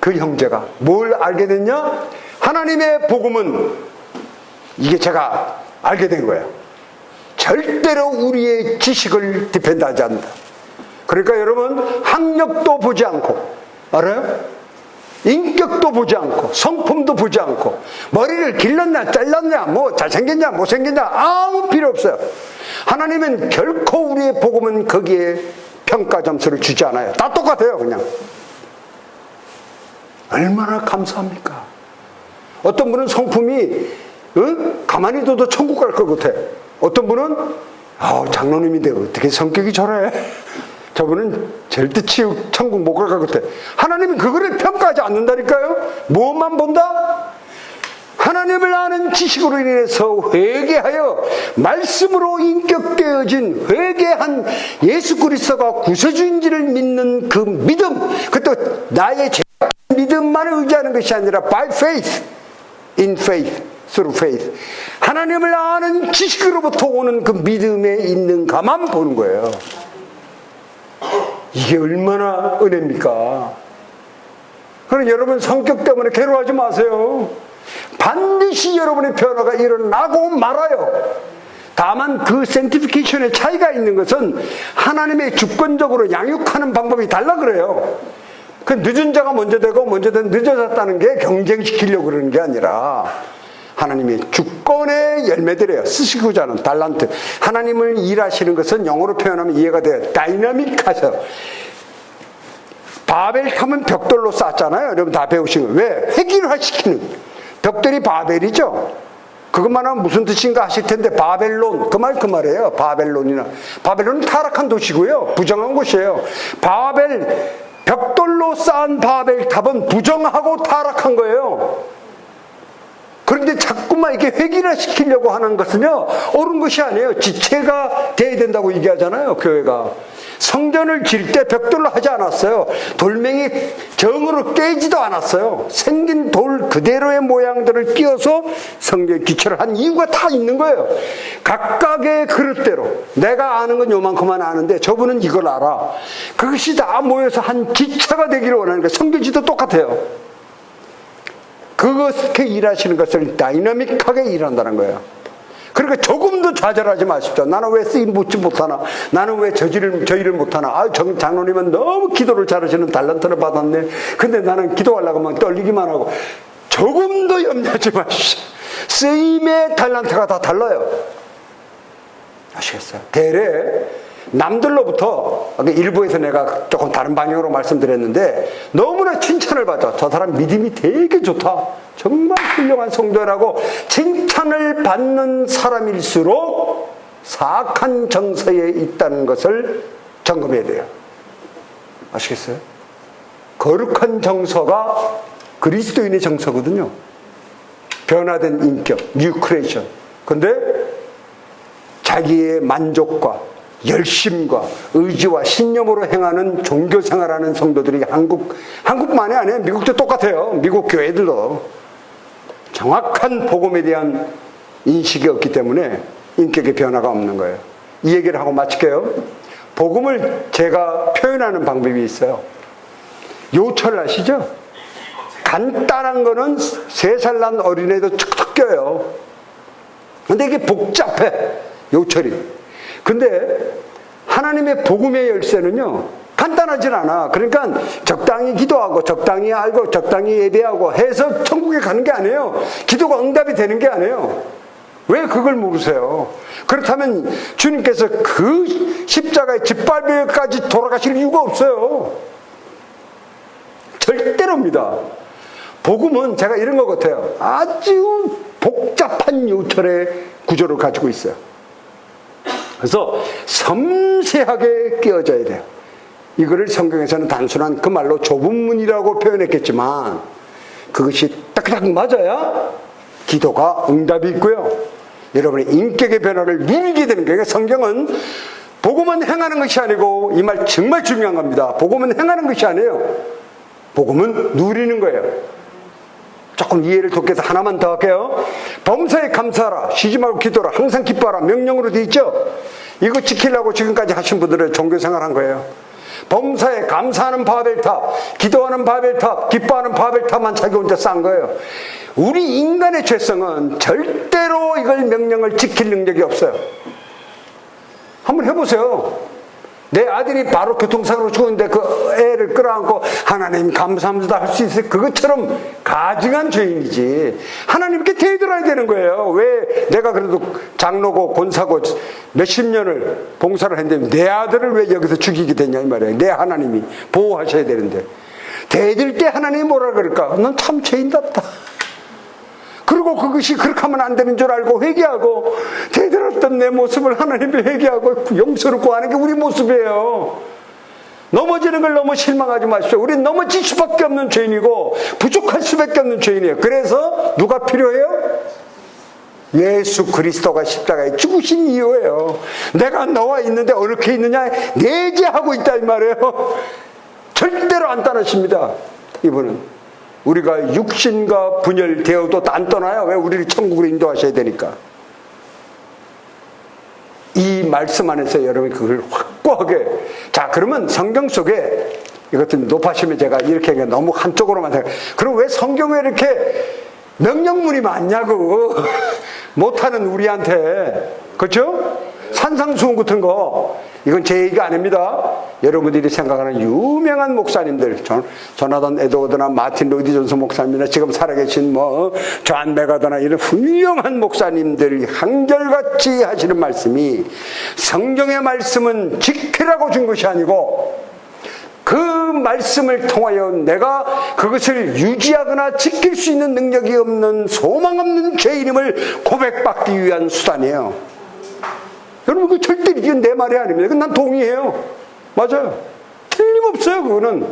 그 형제가 뭘 알게 됐냐? 하나님의 복음은, 이게 제가 알게 된 거예요. 절대로 우리의 지식을 디펜드하지 않는다. 그러니까 여러분, 학력도 보지 않고, 알아요? 인격도 보지 않고, 성품도 보지 않고, 머리를 길렀냐 잘랐냐, 뭐 잘생겼냐 못생겼냐 아무 필요 없어요. 하나님은 결코 우리의 복음은 거기에 평가 점수를 주지 않아요. 다 똑같아요. 그냥. 얼마나 감사합니까? 어떤 분은 성품이 가만히 둬도 천국 갈 것 같아. 어떤 분은 장로님인데 어떻게 성격이 저래? 저분은 절대 천국 못 갈 것 같아. 하나님은 그거를 평가하지 않는다니까요. 무엇만 본다? 하나님을 아는 지식으로 인해서 회개하여 말씀으로 인격되어진 회개한 예수 그리스도가 구세주인지를 믿는 그 믿음, 그것도 나의 믿음만을 의지하는 것이 아니라 by faith, in faith, through faith, 하나님을 아는 지식으로부터 오는 그 믿음에 있는 가만 보는 거예요. 이게 얼마나 은혜입니까? 그럼 여러분 성격 때문에 괴로워하지 마세요. 반드시 여러분의 변화가 일어나고 말아요. 다만 그 sanctification의 차이가 있는 것은 하나님의 주권적으로 양육하는 방법이 달라 그래요. 그 늦은 자가 먼저 되고 먼저 된 늦어졌다는 게 경쟁시키려고 그러는 게 아니라 하나님의 주권의 열매들이에요. 쓰시고자 하는 달란트. 하나님을 일하시는 것은 영어로 표현하면 이해가 돼요. 다이나믹하셔. 바벨탑은 벽돌로 쌓잖아요. 여러분 다 배우신 거. 왜? 획일화시키는. 벽돌이 바벨이죠. 그것만 하면 무슨 뜻인가 하실 텐데, 바벨론, 그 말이에요. 바벨론이나. 바벨론은 타락한 도시고요. 부정한 곳이에요. 벽돌로 쌓은 바벨탑은 부정하고 타락한 거예요. 그런데 자꾸만 이렇게 획일화시키려고 하는 것은요, 옳은 것이 아니에요. 지체가 돼야 된다고 얘기하잖아요, 교회가. 성전을 지을 때 벽돌로 하지 않았어요. 돌멩이 정으로 깨지도 않았어요. 생긴 돌 그대로의 모양들을 끼워서 성전 기초를 한 이유가 다 있는 거예요. 각각의 그릇대로 내가 아는 건 요만큼만 아는데 저분은 이걸 알아. 그것이 다 모여서 한 기차가 되기를 원하는 거예요. 성전지도 똑같아요. 그렇게 일하시는 것을 다이나믹하게 일한다는 거예요. 그러니까 조금도 좌절하지 마십시오. 나는 왜 쓰임 묻지 못하나? 나는 왜 저 일을 못하나? 장로님은 너무 기도를 잘하시는 달란트를 받았네. 근데 나는 기도하려고 막 떨리기만 하고. 조금도 염려하지 마십시오. 쓰임의 달란트가 다 달라요. 아시겠어요? 대래 남들로부터, 일부에서 내가 조금 다른 방향으로 말씀드렸는데, 너무나 칭찬을 받아. 저 사람 믿음이 되게 좋다. 정말 훌륭한 성도라고 칭찬을 받는 사람일수록 사악한 정서에 있다는 것을 점검해야 돼요. 아시겠어요? 거룩한 정서가 그리스도인의 정서거든요. 변화된 인격, 뉴 크리에이션. 근데 자기의 만족과 열심과 의지와 신념으로 행하는 종교 생활하는 성도들이 한국만이 아니에요. 미국도 똑같아요. 미국 교회들도 정확한 복음에 대한 인식이 없기 때문에 인격의 변화가 없는 거예요. 이 얘기를 하고 마칠게요. 복음을 제가 표현하는 방법이 있어요. 요철 아시죠? 간단한 거는 3살 난 어린애도 척척 껴요. 근데 이게 복잡해, 요철이. 근데 하나님의 복음의 열쇠는요, 간단하진 않아. 그러니까 적당히 기도하고 적당히 알고 적당히 예배하고 해서 천국에 가는 게 아니에요. 기도가 응답이 되는 게 아니에요. 왜 그걸 모르세요? 그렇다면 주님께서 그 십자가의 짓밟이까지 돌아가실 이유가 없어요. 절대로입니다. 복음은 제가 이런 것 같아요. 아주 복잡한 요철의 구조를 가지고 있어요. 그래서 섬세하게 끼워져야 돼요. 이거를 성경에서는 단순한 그 말로 좁은 문이라고 표현했겠지만, 그것이 딱딱 맞아야 기도가 응답이 있고요, 여러분의 인격의 변화를 누리게 되는 거예요. 성경은 복음은 행하는 것이 아니고, 이 말 정말 중요한 겁니다. 복음은 행하는 것이 아니에요. 복음은 누리는 거예요. 조금 이해를 돕기 위해서 하나만 더 할게요. 범사에 감사하라, 쉬지 말고 기도하라, 항상 기뻐하라, 명령으로 돼 있죠. 이거 지키려고 지금까지 하신 분들은 종교생활 한 거예요. 범사에 감사하는 바벨탑, 기도하는 바벨탑, 기뻐하는 바벨탑만 자기 혼자 쌓은 거예요. 우리 인간의 죄성은 절대로 이걸 명령을 지킬 능력이 없어요. 한번 해보세요. 내 아들이 바로 교통사고로 죽었는데 그 애를 끌어안고 하나님 감사합니다 할 수 있어요? 그것처럼 가증한 죄인이지. 하나님께 대들어야 되는 거예요. 왜 내가 그래도 장로고 권사고 몇십 년을 봉사를 했는데 내 아들을 왜 여기서 죽이게 되냐 이 말이에요. 내 하나님이 보호하셔야 되는데 대들 때 하나님이 뭐라 그럴까? 넌 참 죄인답다. 그리고 그것이 그렇게 하면 안 되는 줄 알고 회개하고 대들었던 내 모습을 하나님이 회개하고 용서를 구하는 게 우리 모습이에요. 넘어지는 걸 너무 실망하지 마십시오. 우리는 넘어질 수밖에 없는 죄인이고 부족할 수밖에 없는 죄인이에요. 그래서 누가 필요해요? 예수 그리스도가 십자가에 죽으신 이유예요. 내가 너와 있는데 어떻게 있느냐? 내재하고 있다 이 말이에요. 절대로 안 떠나십니다. 이분은. 우리가 육신과 분열되어도 안 떠나요. 왜? 우리를 천국으로 인도하셔야 되니까. 이 말씀 안에서 여러분이 그걸 확고하게. 자, 그러면 성경 속에 이것도 높아시면 제가 이렇게 너무 한쪽으로만 생각. 그럼 왜 성경에 이렇게 명령문이 많냐고. 못하는 우리한테. 그렇죠? 산상수훈 같은 거. 이건 제 얘기가 아닙니다. 여러분들이 생각하는 유명한 목사님들, 조나단 에드워드나 마틴 로이드 존슨 목사님이나 지금 살아계신 존 메가더나 이런 훌륭한 목사님들이 한결같이 하시는 말씀이 성경의 말씀은 지키라고 준 것이 아니고 그 말씀을 통하여 내가 그것을 유지하거나 지킬 수 있는 능력이 없는 소망 없는 죄인임을 고백받기 위한 수단이에요. 여러분, 그 절대 이건 내 말이 아닙니다. 난 동의해요. 맞아요. 틀림없어요, 그거는.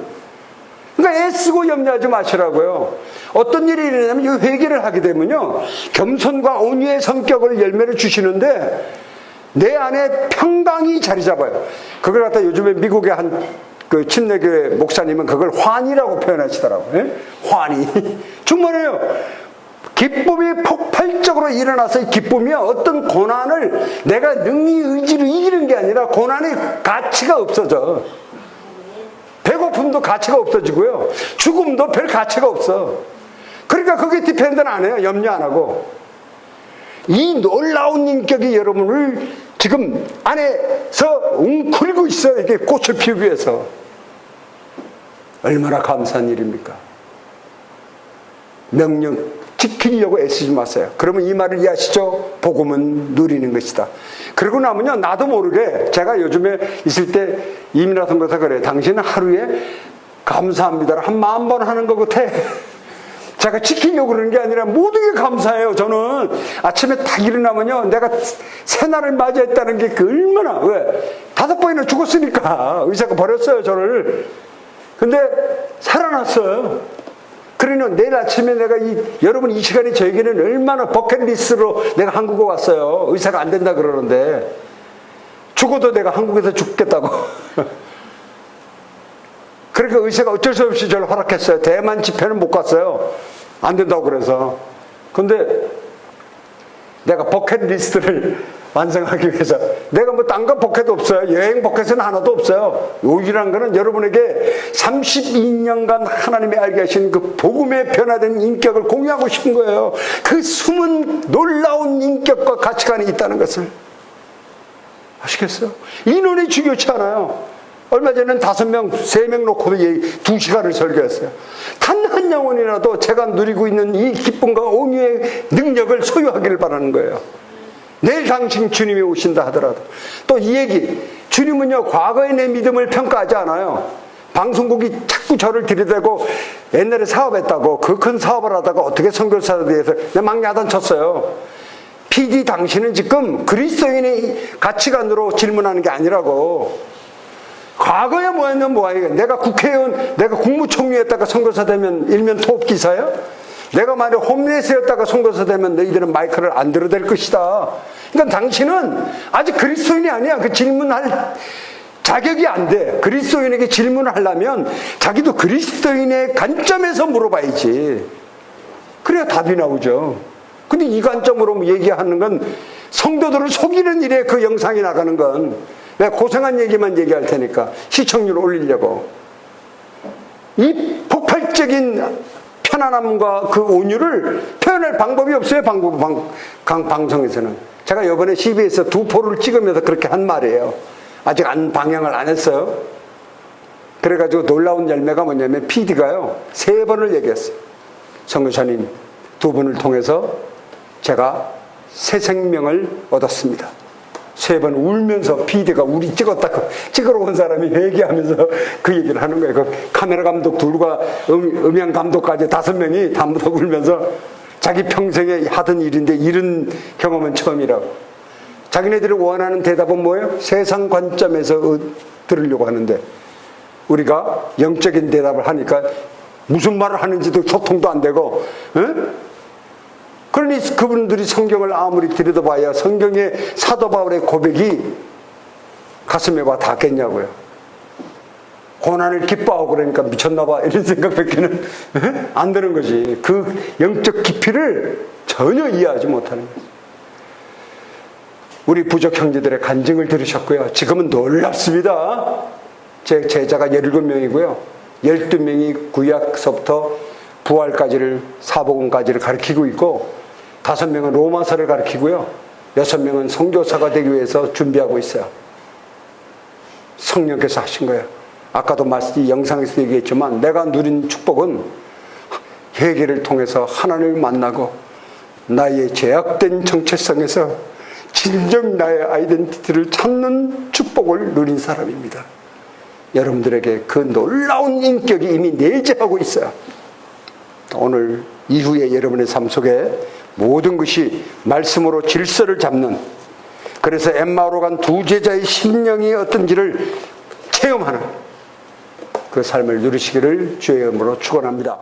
그러니까 애쓰고 염려하지 마시라고요. 어떤 일이 일어나면 이 회개를 하게 되면요, 겸손과 온유의 성격을 열매를 주시는데 내 안에 평강이 자리 잡아요. 그걸 갖다 요즘에 미국의 한 그 침례교회 목사님은 그걸 환희라고 표현하시더라고요. 예? 환희. 정말이에요. 기쁨이 폭발적으로 일어나서 이 기쁨이 어떤 고난을 내가 능히 의지로 이기는 게 아니라 고난의 가치가 없어져. 배고픔도 가치가 없어지고요. 죽음도 별 가치가 없어. 그러니까 그게 디펜드는 안 해요. 염려 안 하고. 이 놀라운 인격이 여러분을 지금 안에서 웅크리고 있어요. 이게 꽃을 피우기 위해서. 얼마나 감사한 일입니까? 명령 지키려고 애쓰지 마세요. 그러면 이 말을 이해하시죠? 복음은 누리는 것이다. 그러고 나면요, 나도 모르게 제가 요즘에 있을 때 이민아 선교사 그래. 당신은 하루에 감사합니다를 한 10,000번 하는 것 같아. 제가 지키려고 그러는 게 아니라 모든 게 감사해요. 저는 아침에 딱 일어나면요, 내가 새날을 맞이했다는 게 그 얼마나, 왜? 5번이나 죽었으니까 의사가 버렸어요, 저를. 근데 살아났어요. 그러면 내일 아침에 내가 여러분 이 시간에 저에게는 얼마나 버킷리스트로 내가 한국에 왔어요. 의사가 안 된다 그러는데. 죽어도 내가 한국에서 죽겠다고. 그러니까 의사가 어쩔 수 없이 저를 허락했어요. 대만 집회는 못 갔어요. 안 된다고 그래서. 근데 내가 버킷리스트를 완성하기 위해서 내가 뭐 딴 거 버킷 없어요. 여행 버킷은 하나도 없어요. 유일한 거는 여러분에게 32년간 하나님이 알게 하신 그 복음에 변화된 인격을 공유하고 싶은 거예요. 그 숨은 놀라운 인격과 가치관이 있다는 것을. 아시겠어요? 인원이 중요치 않아요. 얼마 전에는 5명, 3명 놓고도 2시간을 설교했어요. 단 한 영혼이라도 제가 누리고 있는 이 기쁨과 온유의 능력을 소유하기를 바라는 거예요. 내일 당신 주님이 오신다 하더라도. 또 이 얘기, 주님은요, 과거의 내 믿음을 평가하지 않아요. 방송국이 자꾸 저를 들이대고 옛날에 사업했다고, 그 큰 사업을 하다가 어떻게 선교사에 대해서 막 야단쳤어요. PD 당신은 지금 그리스도인의 가치관으로 질문하는 게 아니라고. 과거에 뭐였냐, 뭐야. 내가 국회의원, 내가 국무총리였다가 선교사 되면 일면 토업 기사야? 내가 만약 홈레스였다가 선교사 되면 너희들은 마이크를 안 들어댈 것이다. 그러니까 당신은 아직 그리스도인이 아니야. 그 질문할 자격이 안 돼. 그리스도인에게 질문을 하려면 자기도 그리스도인의 관점에서 물어봐야지. 그래야 답이 나오죠. 근데 이 관점으로 얘기하는 건 성도들을 속이는 일에 그 영상이 나가는 건 왜 고생한 얘기만 얘기할 테니까 시청률 올리려고. 이 폭발적인 편안함과 그 온유를 표현할 방법이 없어요. 방송에서는. 제가 이번에 CBS에서 2포를 찍으면서 그렇게 한 말이에요. 아직 방영을 안 했어요. 그래가지고 놀라운 열매가 뭐냐면 PD가요 3번을 얘기했어요. 선교사님 2분을 통해서 제가 새 생명을 얻었습니다. 3번 울면서 PD가 우리 찍으러 온 사람이 회개하면서 그 얘기를 하는 거예요. 그 카메라 감독 둘과 음향 감독까지 5명이 다 울면서 자기 평생에 하던 일인데 이런 경험은 처음이라고. 자기네들이 원하는 대답은 뭐예요? 세상 관점에서 들으려고 하는데 우리가 영적인 대답을 하니까 무슨 말을 하는지도 소통도 안 되고, 그러니 그분들이 성경을 아무리 들여다봐야 성경의 사도 바울의 고백이 가슴에 와 닿겠냐고요. 고난을 기뻐하고 그러니까 미쳤나 봐 이런 생각밖에는 안 드는 거지. 그 영적 깊이를 전혀 이해하지 못하는 거지. 우리 부족 형제들의 간증을 들으셨고요. 지금은 놀랍습니다. 제 제자가 17명이고요. 12명이 구약서부터 부활까지를, 사복음까지를 가르치고 있고 5명은 로마서를 가르치고요. 6명은 선교사가 되기 위해서 준비하고 있어요. 성령께서 하신 거예요. 아까도 영상에서 얘기했지만 내가 누린 축복은 회개를 통해서 하나님을 만나고 나의 죄악된 정체성에서 진정 나의 아이덴티티를 찾는 축복을 누린 사람입니다. 여러분들에게 그 놀라운 인격이 이미 내재하고 있어요. 오늘 이후에 여러분의 삶 속에 모든 것이 말씀으로 질서를 잡는, 그래서 엠마오로 간 2 제자의 심령이 어떤지를 체험하는 그 삶을 누리시기를 주의 이름으로 축원합니다.